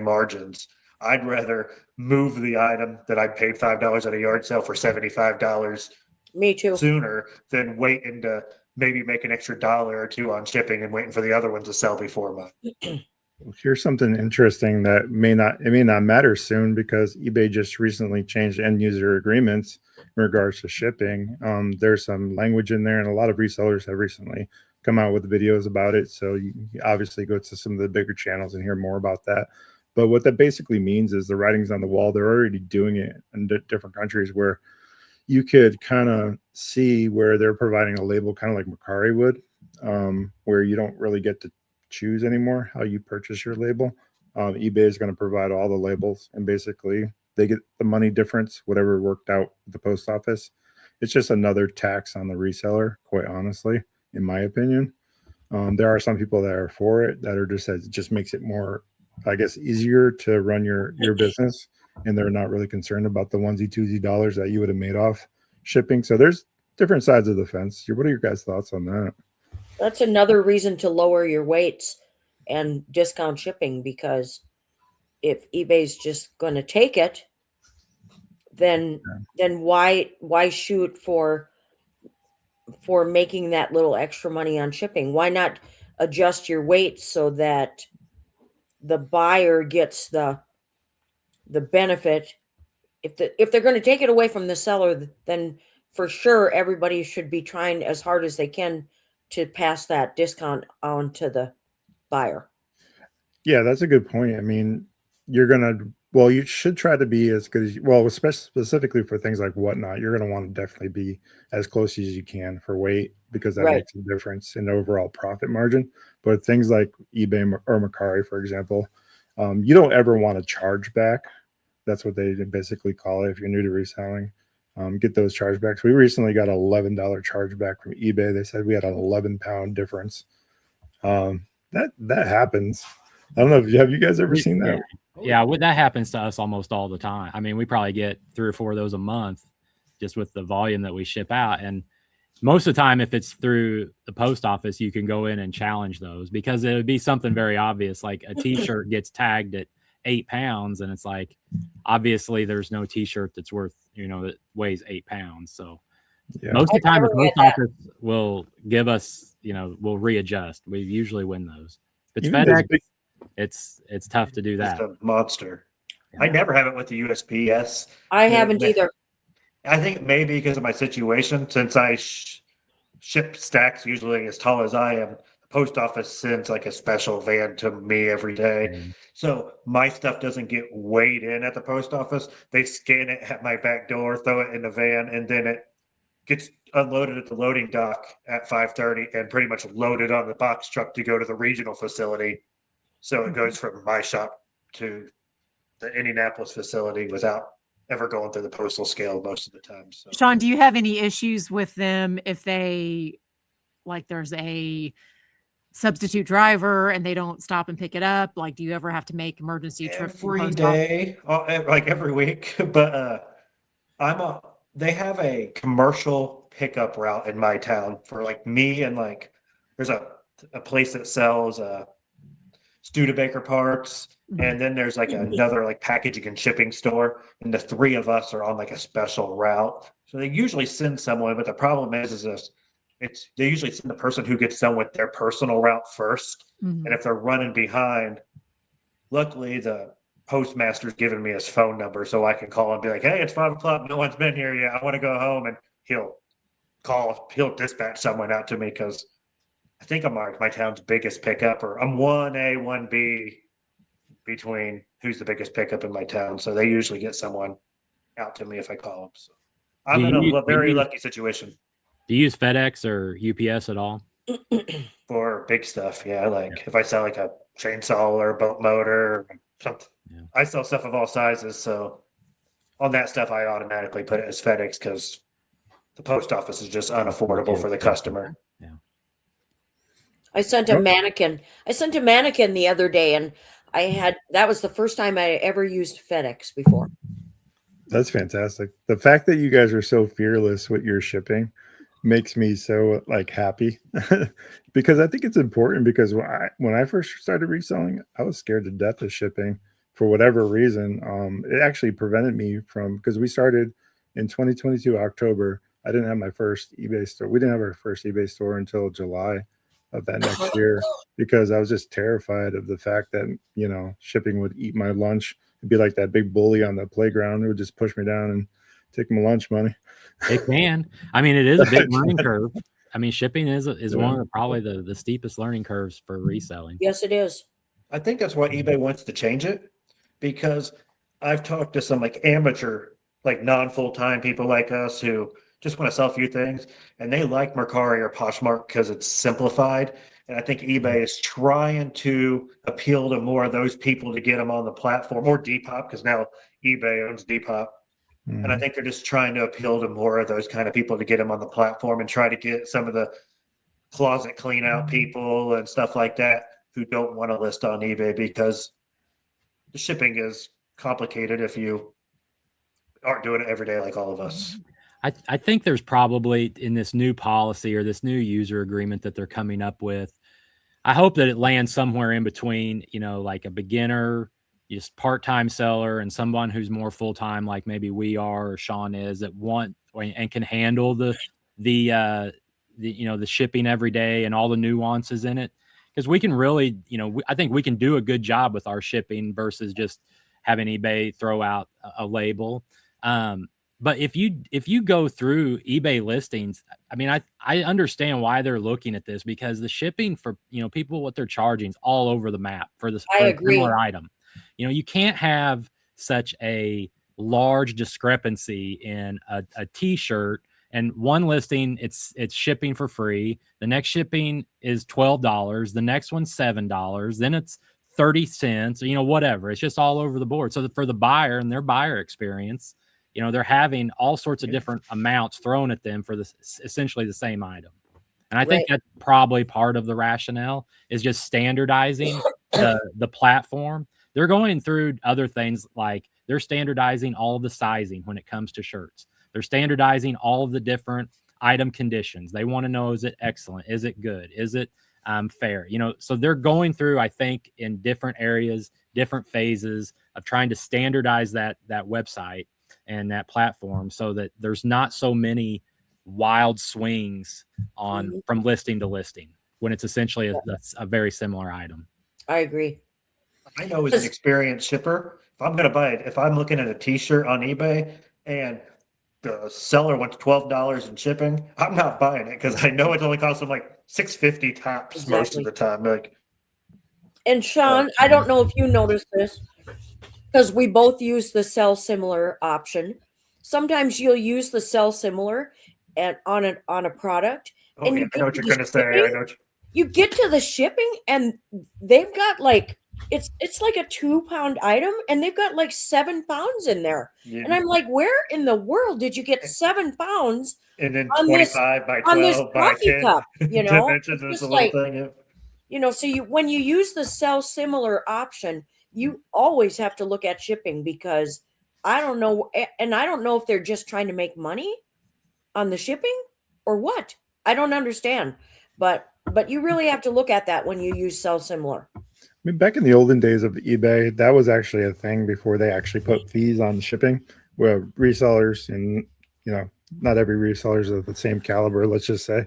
margins. I'd rather move the item that I paid $5 at a yard sale for $75 Me too. sooner than waiting to maybe make an extra $1 or $2 on shipping and waiting for the other one to sell before mine. Here's something interesting that may not matter soon, because eBay just recently changed end user agreements in regards to shipping. There's some language in there, and a lot of resellers have recently come out with videos about it. So you obviously go to some of the bigger channels and hear more about that. But what that basically means is the writing's on the wall. They're already doing it in different countries where you could kind of see where they're providing a label, kind of like Mercari would, where you don't really get to choose anymore how you purchase your label. eBay is going to provide all the labels, and basically they get the money difference, whatever worked out with the post office. It's just another tax on the reseller, quite honestly, in my opinion. There are some people that are for it, that are just says it just makes it more, I guess, easier to run your business, and they're not really concerned about the onesie twosie dollars that you would have made off shipping. So there's different sides of the fence. What are your guys' thoughts on that? That's another reason to lower your weights and discount shipping, because if eBay's just going to take it, then why shoot for making that little extra money on shipping? Why not adjust your weights so that the buyer gets the benefit? If they're going to take it away from the seller, then for sure everybody should be trying as hard as they can to pass that discount on to the buyer. Yeah, that's a good point. I mean, you should try to be as good as especially specifically for things like whatnot. You're going to want to definitely be as close as you can for weight, because that makes a difference in the overall profit margin. But things like eBay or Mercari, for example, you don't ever want to charge back. That's what they basically call it if you're new to reselling. Get those chargebacks. We recently got an $11 chargeback from eBay. They said we had an 11-pound difference. That happens. I don't know. Have you guys ever seen that? Yeah, that happens to us almost all the time. I mean, we probably get 3 or 4 of those a month, just with the volume that we ship out. And most of the time, if it's through the post office, you can go in and challenge those, because it would be something very obvious, like a T-shirt gets tagged at 8 pounds, and it's like, obviously there's no t-shirt that's worth, that weighs 8 pounds. So most of the time the post office will give us, we'll readjust. We usually win those. If it's FedEx, it's tough to do that. It's a monster. I never have it with the USPS. I haven't either. I think maybe because of my situation, since I ship stacks usually as tall as I am, the post office sends like a special van to me every day. Mm-hmm. So my stuff doesn't get weighed in at the post office. They scan it at my back door, throw it in the van, and then it gets unloaded at the loading dock at 5:30 and pretty much loaded on the box truck to go to the regional facility. So it goes from my shop to the Indianapolis facility without ever going through the postal scale most of the time. So. Shawn, do you have any issues with them if they, like, there's a substitute driver and they don't stop and pick it up? Like, do you ever have to make emergency trips every day, like every week? But they have a commercial pickup route in my town for like me, and like there's a place that sells Studebaker parts, and then there's like another like packaging and shipping store, and the three of us are on like a special route. So they usually send someone, but the problem is this: they usually send the person who gets done with their personal route first, and if they're running behind, luckily the postmaster's given me his phone number so I can call and be like, "Hey, it's 5 o'clock. No one's been here yet. I want to go home," and he'll dispatch someone out to me because I think I'm my town's biggest pickup, or I'm 1A, 1B between who's the biggest pickup in my town. So they usually get someone out to me if I call them. So I'm in a very lucky situation. Do you use FedEx or UPS at all? For big stuff, yeah. Like if I sell like a chainsaw or a boat motor or something, I sell stuff of all sizes. So on that stuff, I automatically put it as FedEx because the post office is just unaffordable for the customer. Yeah. I sent a mannequin the other day, and that was the first time I ever used FedEx before. That's fantastic. The fact that you guys are so fearless with your shipping makes me so like happy because I think it's important, because when I first started reselling, I was scared to death of shipping for whatever reason. It actually prevented me from, because we started in 2022 October. I didn't have my first eBay store. We didn't have our first eBay store until July of that next year, because I was just terrified of the fact that, shipping would eat my lunch. It'd be like that big bully on the playground. It would just push me down and take my lunch money. It can. I mean, it is a big learning curve. I mean, shipping is one of the, probably the steepest learning curves for reselling. Yes, it is. I think that's why eBay wants to change it, because I've talked to some like amateur, like non-full-time people like us who just want to sell a few things, and they like Mercari or Poshmark because it's simplified. And I think eBay is trying to appeal to more of those people to get them on the platform, or Depop, because now eBay owns Depop. And I think they're just trying to appeal to more of those kind of people to get them on the platform and try to get some of the closet clean out people and stuff like that who don't want to list on eBay, because the shipping is complicated if you aren't doing it every day like all of us. I think there's probably, in this new policy or this new user agreement that they're coming up with, I hope that it lands somewhere in between, like a beginner, just part-time seller, and someone who's more full-time, like maybe we are or Shawn is, that want and can handle the shipping every day and all the nuances in it. Because we can really, I think we can do a good job with our shipping versus just having eBay throw out a label. But if you go through eBay listings, I mean, I understand why they're looking at this, because the shipping for, people, what they're charging is all over the map for a similar item. You can't have such a large discrepancy in a t-shirt, and one listing, it's shipping for free. The next shipping is $12. The next one's $7. Then it's 30 cents, whatever. It's just all over the board. So for the buyer and their buyer experience, they're having all sorts of different amounts thrown at them for essentially the same item. And I think that's probably part of the rationale, is just standardizing the platform. They're going through other things, like they're standardizing all of the sizing when it comes to shirts. They're standardizing all of the different item conditions. They want to know, is it excellent? Is it good? Is it fair. So they're going through, I think, in different areas, different phases of trying to standardize that website and that platform so that there's not so many wild swings on from listing to listing when it's essentially a very similar item. I agree. I know as an experienced shipper, if I'm going to buy it, if I'm looking at a t-shirt on eBay and the seller wants $12 in shipping, I'm not buying it because I know it's only costs them like $6.50 tops most of the time. Like, and Shawn, I don't know if you noticed this because we both use the sell similar option. Sometimes you'll use the sell similar and on a product. oh and yeah, you I know what get you're to going the to say. I shipping, know. You get to the shipping and they've got like it's like a 2-pound item and they've got like 7 pounds in there. Yeah. And I'm like, where in the world did you get 7 pounds And then on 25 by 12 on this by coffee 10 cup? dimensions. It's There's a just little like, thing. so when you use the sell similar option, you always have to look at shipping because I don't know, and I don't know if they're just trying to make money on the shipping or what. I don't understand, but you really have to look at that when you use sell similar. I mean, back in the olden days of eBay, that was actually a thing before they actually put fees on shipping. Where resellers, and not every reseller is of the same caliber, let's just say,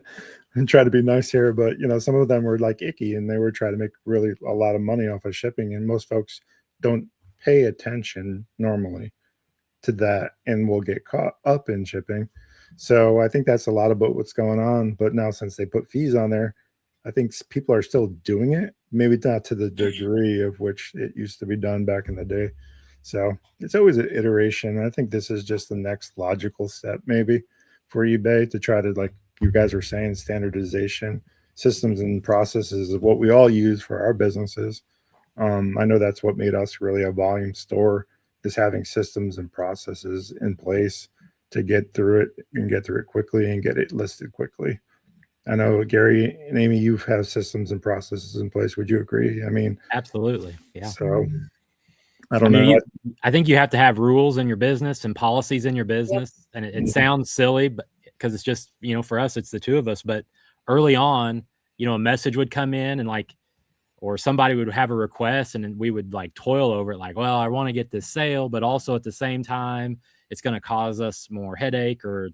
and try to be nice here, but some of them were like icky, and they were trying to make really a lot of money off of shipping, and most folks don't pay attention normally to that and will get caught up in shipping. So I think that's a lot about what's going on. But now since they put fees on there, I think people are still doing it, maybe not to the degree of which it used to be done back in the day. So it's always an iteration. I think this is just the next logical step maybe for eBay to try to, like you guys were saying, standardization systems and processes of what we all use for our businesses. I know that's what made us really a volume store, is having systems and processes in place to get through it and get through it quickly and get it listed quickly. I know Gary and Amy, you have systems and processes in place. Would you agree? I mean, absolutely. Yeah. So I don't know. I think you have to have rules in your business and policies in your business. Yep. And it sounds silly, but because it's just, for us, it's the two of us. But early on, a message would come in and or somebody would have a request and then we would toil over it. Well, I want to get this sale, but also at the same time, it's going to cause us more headache or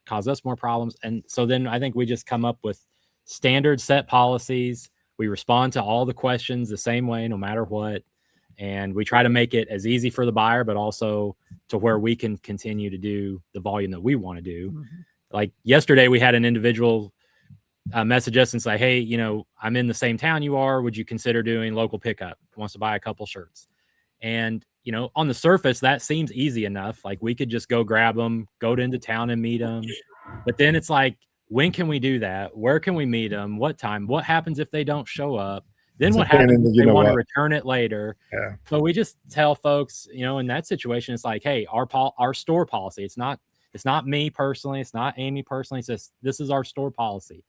cause us more problems. And so then I think we just come up with standard set policies. We respond to all the questions the same way, no matter what. And we try to make it as easy for the buyer, but also to where we can continue to do the volume that we want to do. Mm-hmm. Like yesterday, we had an individual message us and say, hey, I'm in the same town you are. Would you consider doing local pickup? Wants to buy a couple shirts. And, on the surface, that seems easy enough. We could just go grab them, go into town and meet them. But then it's when can we do that? Where can we meet them? What time? What happens if they don't show up? Then what happens if they want to return it later? Yeah. So we just tell folks, in that situation, it's hey, our store policy. It's not me personally. It's not Amy personally. It's just, this is our store policy.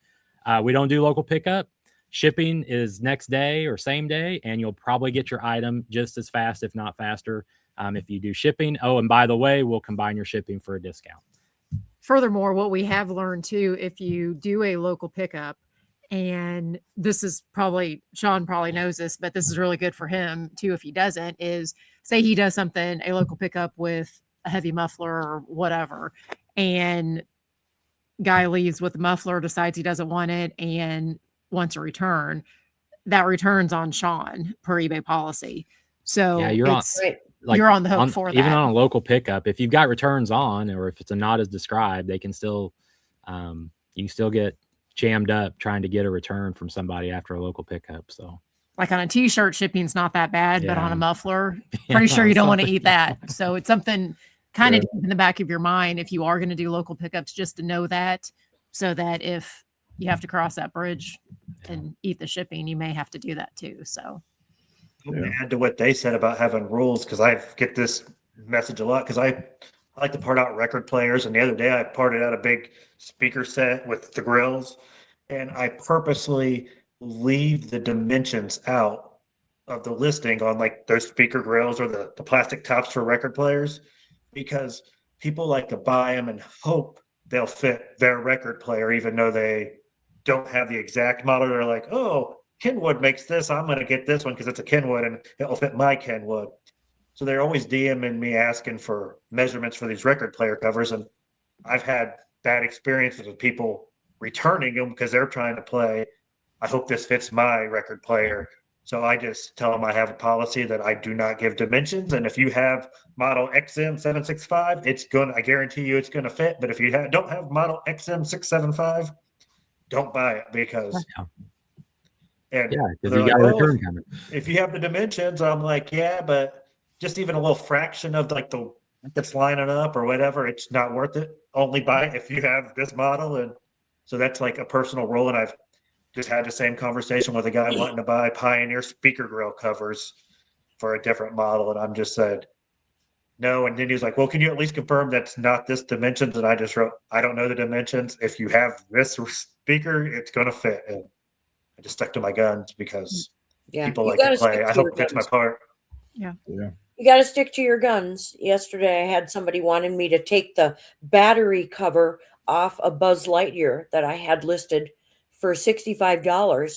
We don't do local pickup. Shipping is next day or same day, and you'll probably get your item just as fast, if not faster, if you do shipping. Oh, and by the way, we'll combine your shipping for a discount. Furthermore, what we have learned too, if you do a local pickup, and this is Shawn probably knows this, but this is really good for him too if he doesn't, is say he does something, a local pickup with a heavy muffler or whatever, and guy leaves with the muffler, decides he doesn't want it and wants a return, that returns on Shawn per eBay policy. So yeah, you're on the hook for that. Even on a local pickup, if you've got returns on, or if it's not as described, they can still, you can still get jammed up trying to get a return from somebody after a local pickup. So on a t-shirt, shipping's not that bad, but on a muffler, pretty sure you don't want to eat that. So it's something kind of deep in the back of your mind if you are going to do local pickups, just to know that, so that if you have to cross that bridge and eat the shipping, you may have to do that too. So I'm going to add to what they said about having rules, because I get this message a lot, because I like to part out record players. And the other day I parted out a big speaker set with the grills, and I purposely leave the dimensions out of the listing on those speaker grills or the plastic tops for record players, because people like to buy them and hope they'll fit their record player, even though they don't have the exact model. They're like, oh, Kenwood makes this. I'm going to get this one because it's a Kenwood and it'll fit my Kenwood. So they're always DMing me asking for measurements for these record player covers. And I've had bad experiences with people returning them because they're trying to play. I hope this fits my record player. So I just tell them I have a policy that I do not give dimensions. And if you have model XM765, I guarantee you it's going to fit. But if you don't have model XM675, don't buy it because. And Yeah, because they're you like, got a well, return coming. if you have the dimensions, I'm like, yeah, but just even a little fraction of like that's lining up or whatever, it's not worth it. Only buy it if you have this model. And so that's like a personal rule. And I've just had the same conversation with a guy wanting to buy Pioneer speaker grill covers for a different model. And I'm just said, no. And then he's like, well, can you at least confirm that's not this dimensions? And I just wrote, I don't know the dimensions. If you have this speaker, it's going to fit. And I just stuck to my guns because people like to play. I hope it fits my part. Yeah. You got to stick to your guns. Yesterday, I had somebody wanting me to take the battery cover off a Buzz Lightyear that I had listed for $65.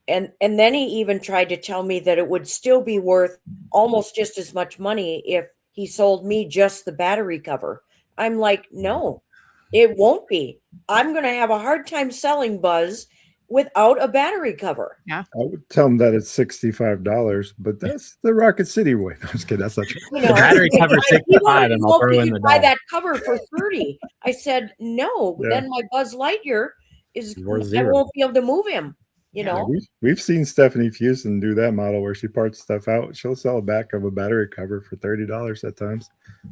And then he even tried to tell me that it would still be worth almost just as much money if he sold me just the battery cover. I'm like, no, it won't be. I'm going to have a hard time selling Buzz without a battery cover. Yeah. I would tell them that it's $65, but that's the Rocket City way. No, I'm just kidding. That's not true. You know, The battery cover he wanted 65, to and know I'll if throw he in could the buy dog. that cover for 30. I said no. Yeah. Then my Buzz Lightyear is Worth I zero. won't be able to move him. You Yeah. know, We've seen Stephanie Fusen do that model where she parts stuff out. She'll sell a back of a battery cover for $30 at times.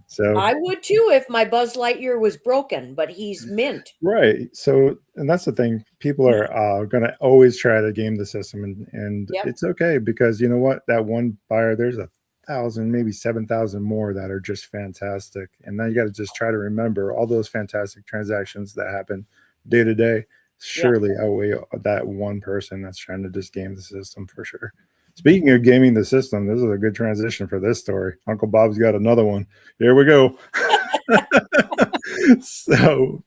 So I would too if my Buzz Lightyear was broken, but he's mint. right. So, and that's the thing. People are going to always try to game the system, and Yep. it's okay because you know what? That one buyer, there's 1,000, maybe 7,000 more that are just fantastic. And then you got to just try to remember all those fantastic transactions that happen day to day. Surely outweigh that one person that's trying to just game the system for sure. Speaking of gaming the system, this is a good transition for this story. Uncle Bob's got another one. Here we go. So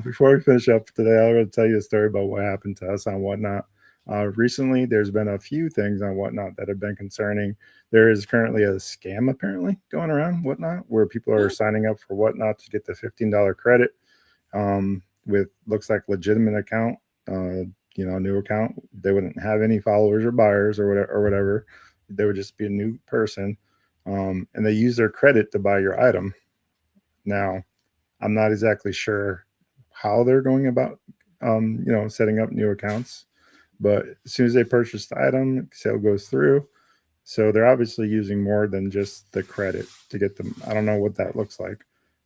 before we finish up today, I'm going to tell you a story about what happened to us on Whatnot. Recently, there's been a few things on Whatnot that have been concerning. There is currently a scam apparently going around Whatnot where people are signing up for Whatnot to get the $15 credit with looks like legitimate account, new account. They wouldn't have any followers or buyers or whatever. They would just be a new person. And they use their credit to buy your item. Now, I'm not exactly sure how they're going about, setting up new accounts. But as soon as they purchase the item, sale goes through. So they're obviously using more than just the credit to get them. I don't know what that looks like.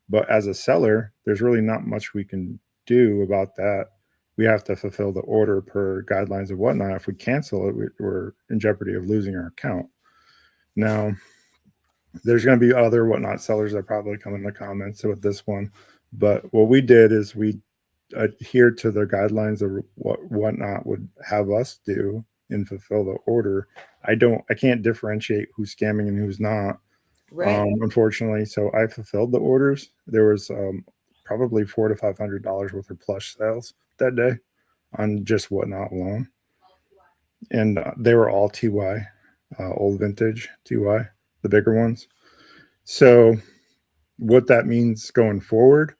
But as a seller, there's really not much we can do about that. We have to fulfill the order per guidelines of Whatnot. If we cancel it, we're in jeopardy of losing our account. Now, there's going to be other Whatnot sellers that probably come in the comments with this one. But what we did is we adhered to the guidelines of what Whatnot would have us do and fulfill the order. I can't differentiate who's scamming and who's not. Right. Unfortunately. So I fulfilled the orders. There was probably $400 to $500 worth of plush sales that day on just Whatnot alone. And they were all TY, old vintage TY, the bigger ones. So what that means going forward,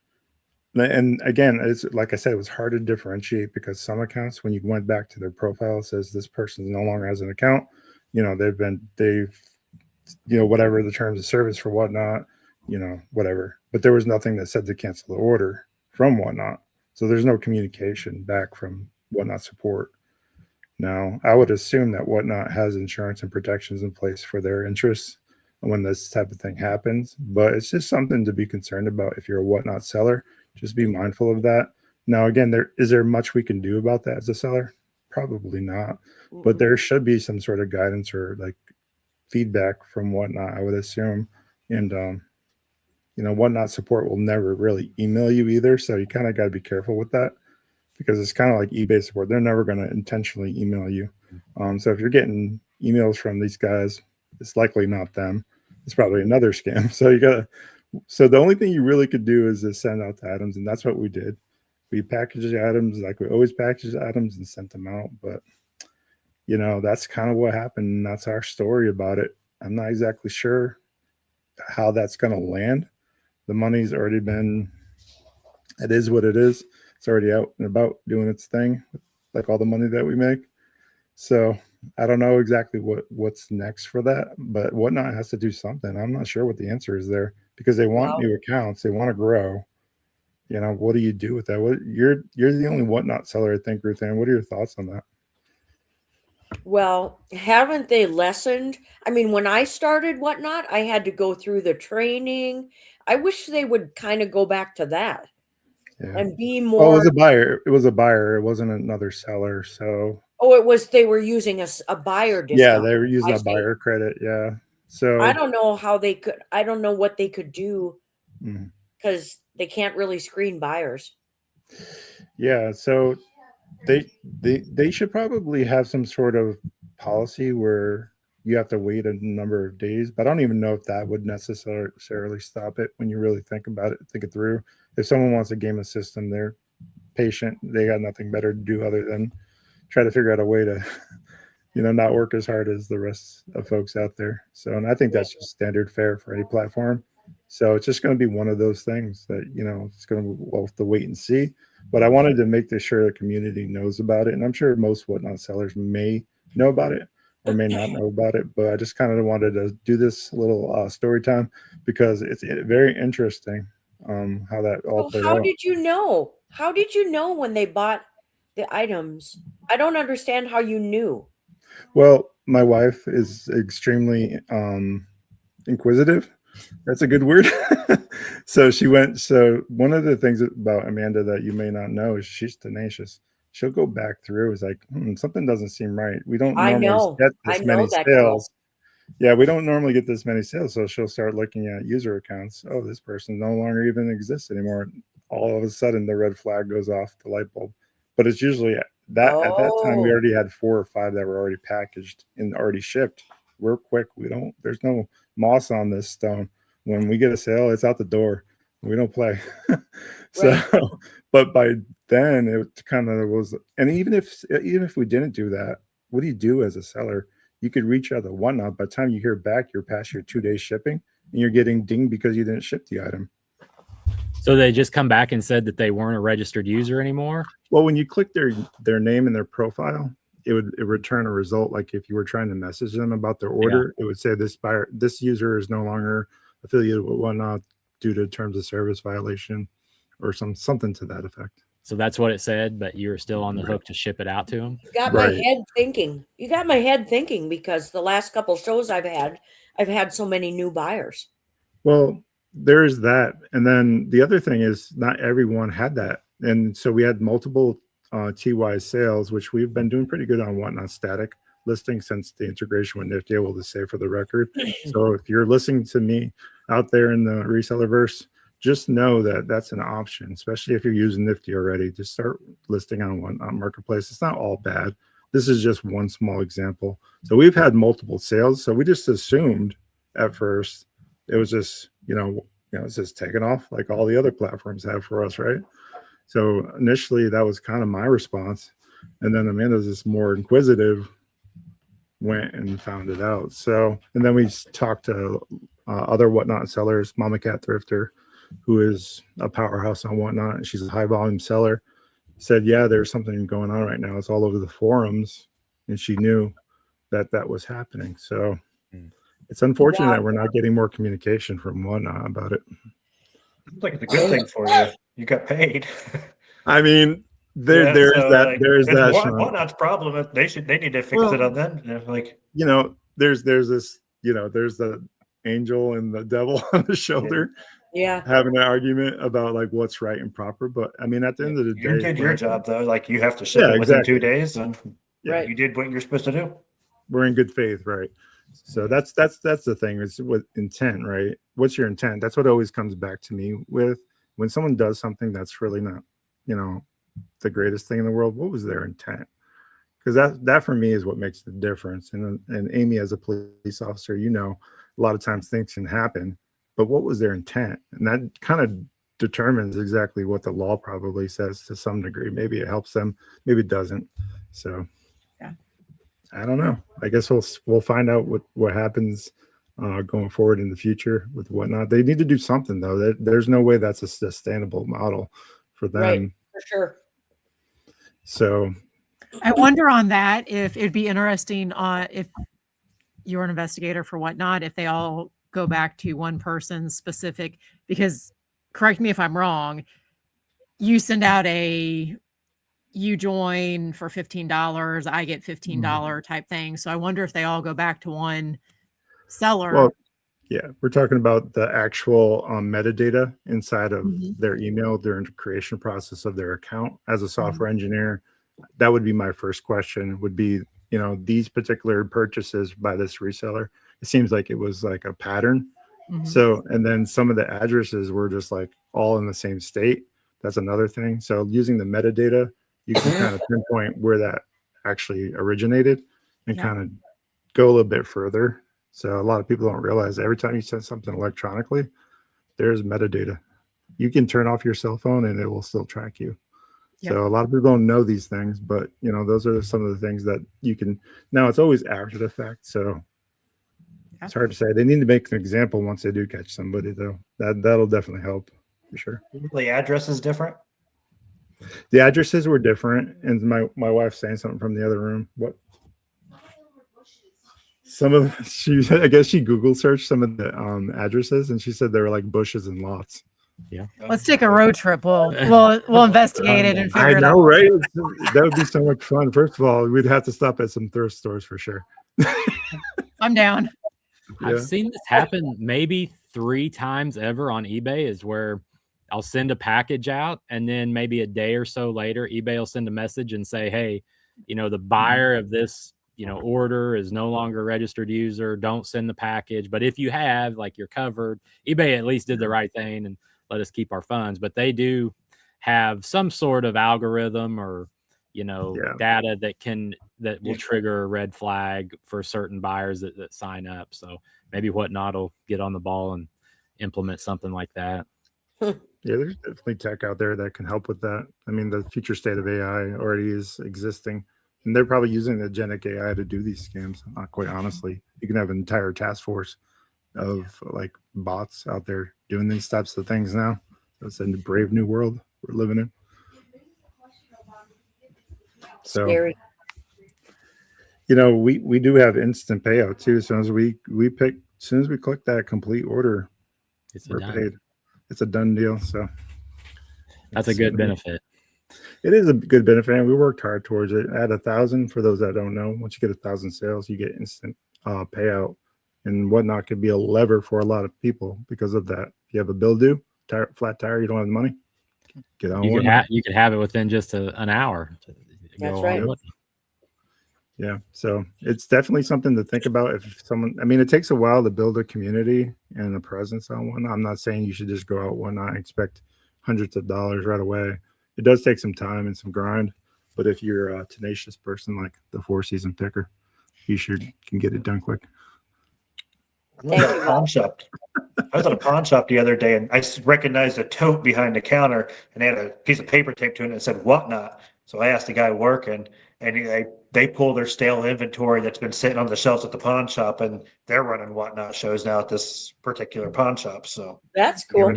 and again, it's like I said, it was hard to differentiate because some accounts, when you went back to their profile, it says this person no longer has an account. They've whatever the terms of service for Whatnot, whatever. But there was nothing that said to cancel the order from Whatnot. So there's no communication back from Whatnot support. Now, I would assume that Whatnot has insurance and protections in place for their interests when this type of thing happens. But it's just something to be concerned about if you're a Whatnot seller. Just be mindful of that. Now, again, is there much we can do about that as a seller? Probably not. But there should be some sort of guidance or like feedback from Whatnot, I would assume. And Whatnot support will never really email you either, so you kind of got to be careful with that because it's kind of like eBay support. They're never going to intentionally email you. So if you're getting emails from these guys, it's likely not them. It's probably another scam. So the only thing you really could do is just send out the items, and that's what we did. We packaged the items like we always packaged items and sent them out. But, you know, that's kind of what happened. And that's our story about it. I'm not exactly sure how that's going to land. The money's already been, it is what it is. It's already out and about doing its thing, like all the money that we make. So I don't know exactly what's next for that, but Whatnot has to do something. I'm not sure what the answer is there because they want new accounts. They want to grow. You know, what do you do with that? You're the only Whatnot seller, I think, Ruth Ann. What are your thoughts on that? Well, haven't they lessened? I mean, when I started Whatnot, I had to go through the training. I wish they would kind of go back to that and be Oh, it more. was a buyer. It was a buyer. It wasn't another seller. So. Oh, it was, they were using a buyer discount. Yeah, they were using a buyer credit. Yeah. So I don't know how they could, I don't know what they could do because they can't really screen buyers. Yeah. So they should probably have some sort of policy where you have to wait a number of days, but I don't even know if that would necessarily stop it when you really think about it, think it through. If someone wants to game a system, they're patient. They got nothing better to do other than try to figure out a way to, you know, not work as hard as the rest of folks out there. So, and I think that's just standard fare for any platform. So it's just going to be one of those things that, you know, it's going to, we'll have to wait and see. But I wanted to make sure the community knows about it. And I'm sure most Whatnot sellers may know about it or may not know about it. But I just kind of wanted to do this little story time because it's very interesting how that all played out. How did you know? How did you know when they bought the items? I don't understand how you knew. Well, my wife is extremely inquisitive. That's a good word. So one of the things about Amanda that you may not know is she's tenacious. She'll go back through. It's like, something doesn't seem right. We don't normally get this many sales. Yeah, we don't normally get this many sales. So she'll start looking at user accounts. Oh, this person no longer even exists anymore. All of a sudden the red flag goes off, the light bulb. But it's usually that at that time we already had 4 or 5 that were already packaged and already shipped. We're quick. There's no moss on this stone. When we get a sale, it's out the door. We don't play. But by then it kind of was, and even if we didn't do that, what do you do as a seller? You could reach out to Whatnot. By the time you hear back, you're past your 2-day shipping and you're getting dinged because you didn't ship the item. So they just come back and said that they weren't a registered user anymore? Well, when you click their name and their profile, it would return a result. Like if you were trying to message them about their order, it would say this user is no longer affiliated with Whatnot due to terms of service violation or something to that effect. So that's what it said, but you're still on the hook to ship it out to them. You got my head thinking. You got my head thinking because the last couple shows I've had so many new buyers. Well, there's that. And then the other thing is not everyone had that. And so we had multiple TY sales, which we've been doing pretty good on Whatnot static listing since the integration with Nifty, I will just say for the record. So if you're listening to me out there in the resellerverse, just know that that's an option, especially if you're using Nifty already. Just start listing on Whatnot Marketplace. It's not all bad. This is just one small example. So we've had multiple sales. So we just assumed at first it was just, it's just taken off like all the other platforms have for us, right? So initially that was kind of my response. And then Amanda's just more inquisitive, went and found it out. So, and then we talked to other Whatnot sellers, Mama Cat Thrifter, who is a powerhouse on Whatnot, and she's a high volume seller, said, yeah, there's something going on right now. It's all over the forums. And she knew that that was happening. So it's unfortunate that we're not getting more communication from Whatnot about it. It's like it's a good thing for you. You got paid. I mean, there's that. Whatnot's problem. They need to fix it on them. There's this. There's the angel and the devil on the shoulder. Yeah, having an argument about like what's right and proper. But I mean, at the end of the day, you did your job though. Like you have to ship it within 2 days, and you did what you're supposed to do. We're in good faith, right? So that's the thing. Is with intent, right? What's your intent? That's what always comes back to me with when someone does something that's really not, the greatest thing in the world. What was their intent? Because that for me is what makes the difference. And Amy, as a police officer, a lot of times things can happen, but what was their intent? And that kind of determines exactly what the law probably says to some degree. Maybe it helps them, maybe it doesn't. So Yeah. I don't know. I guess we'll find out what happens going forward in the future with whatnot. They need to do something though. There's no way that's a sustainable model for them. Right, for sure. So I wonder on that if it'd be interesting if you're an investigator for whatnot, if they all go back to one person specific, because correct me if I'm wrong, you send out you join for $15, I get $15 type thing. So I wonder if they all go back to one seller. well, yeah, we're talking about the actual metadata inside of Mhm. their email during the creation process of their account. As a software engineer, that would be my first question, would be, these particular purchases by this reseller. It seems like it was like a pattern. Mhm. So, and then some of the addresses were just like all in the same state. That's another thing. So using the metadata, you can kind of pinpoint where that actually originated and Yeah. kind of go a little bit further. So a lot of people don't realize every time you send something electronically, there's metadata. You can turn off your cell phone and it will still track you. Yep. So a lot of people don't know these things, but those are some of the things that you can. Now it's always after the fact, so Yeah. it's hard to say. They need to make an example once they do catch somebody, though. That'll definitely help for sure. The address is different. The addresses were different, and my wife's saying something from the other room. What? Some of I guess she Google searched some of the addresses, and she said they were like bushes and lots. Yeah. Let's take a road trip. We'll investigate it and figure I it know, out. right? That would be so much fun. First of all, we'd have to stop at some thrift stores for sure. I'm down. Yeah. I've seen this happen maybe 3 times ever on eBay, is where I'll send a package out and then maybe a day or so later, eBay will send a message and say, hey, the buyer of this, order is no longer a registered user. Don't send the package. But if you have, like, you're covered. eBay at least did the right thing and let us keep our funds. But they do have some sort of algorithm or, data that will trigger a red flag for certain buyers that sign up. So maybe Whatnot will get on the ball and implement something like that. Yeah, there's definitely tech out there that can help with that. I mean, the future state of AI already is existing, and they're probably using agentic AI to do these scams. Quite honestly, you can have an entire task force of like bots out there doing these types of things now. It's a brave new world we're living in. So, Scary. we do have instant payout too. As soon as we click that complete order, we're paid. It's a done deal. So that's a good benefit. It is a good benefit, and we worked hard towards it. At 1,000, for those that don't know, once you get 1,000 sales, you get instant payout, and Whatnot could be a lever for a lot of people because of that. If you have a bill due, flat tire, you don't have the money, get on. You could have it within just an hour. That's right. Yeah, so it's definitely something to think about. If someone, I mean, it takes a while to build a community and a presence on Whatnot. I'm not saying you should just go out Whatnot and expect hundreds of dollars right away. It does take some time and some grind, but if you're a tenacious person like the 4-season picker, you can get it done quick. I was at a pawn shop. I was at a pawn shop the other day, and I recognized a tote behind the counter, and they had a piece of paper taped to it, and it said Whatnot. So I asked the guy working, and they pull their stale inventory that's been sitting on the shelves at the pawn shop, and they're running Whatnot shows now at this particular pawn shop. So That's cool.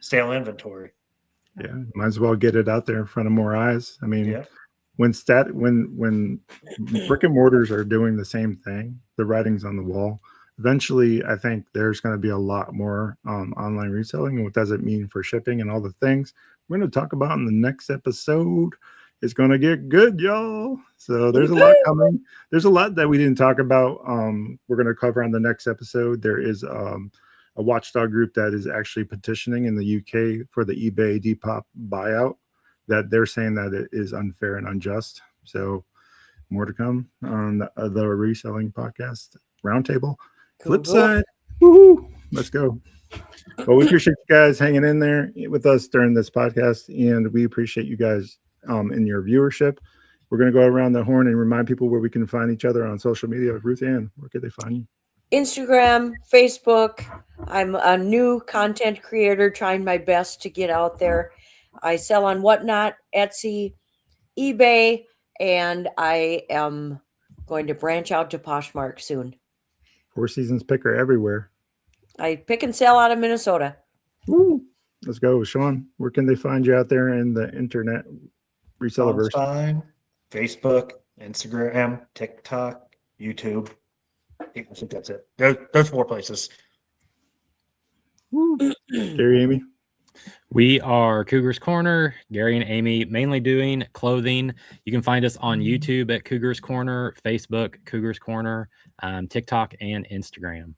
Stale inventory. Yeah, might as well get it out there in front of more eyes. I mean, Yeah. when brick and mortars are doing the same thing, the writing's on the wall. Eventually, I think there's going to be a lot more online reselling. And what does it mean for shipping and all the things we're going to talk about in the next episode? It's going to get good, y'all. So there's a lot coming. There's a lot that we didn't talk about. We're going to cover on the next episode. There is a watchdog group that is actually petitioning in the UK for the eBay Depop buyout, that they're saying that it is unfair and unjust. So more to come on the reselling podcast roundtable. FlipSide. Woohoo! Let's go. Well, we appreciate you guys hanging in there with us during this podcast, and we appreciate you guys in your viewership. We're going to go around the horn and remind people where we can find each other on social media. Ruth Ann, where can they find you? Instagram, Facebook. I'm a new content creator trying my best to get out there. I sell on Whatnot, Etsy, eBay, and I am going to branch out to Poshmark soon. Four Seasons picker everywhere. I pick and sell out of Minnesota. Woo. Let's go, Sean. Where can they find you out there in the internet resellerverse? ShawnsFinds, Facebook, Instagram, TikTok, YouTube. I think that's it. Those 4 places. Gary, Amy. We are Cougars Corner, Gary and Amy, mainly doing clothing. You can find us on YouTube at Cougars Corner, Facebook, Cougars Corner, TikTok, and Instagram.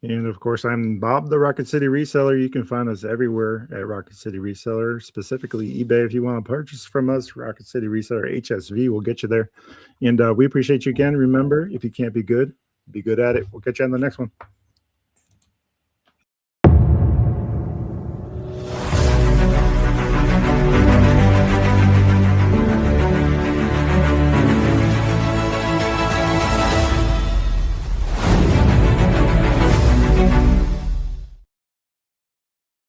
And of course, I'm Bob, the Rocket City Reseller. You can find us everywhere at Rocket City Reseller, specifically eBay. If you want to purchase from us, Rocket City Reseller HSV will get you there. And we appreciate you again. Remember, if you can't be good at it. We'll catch you on the next one.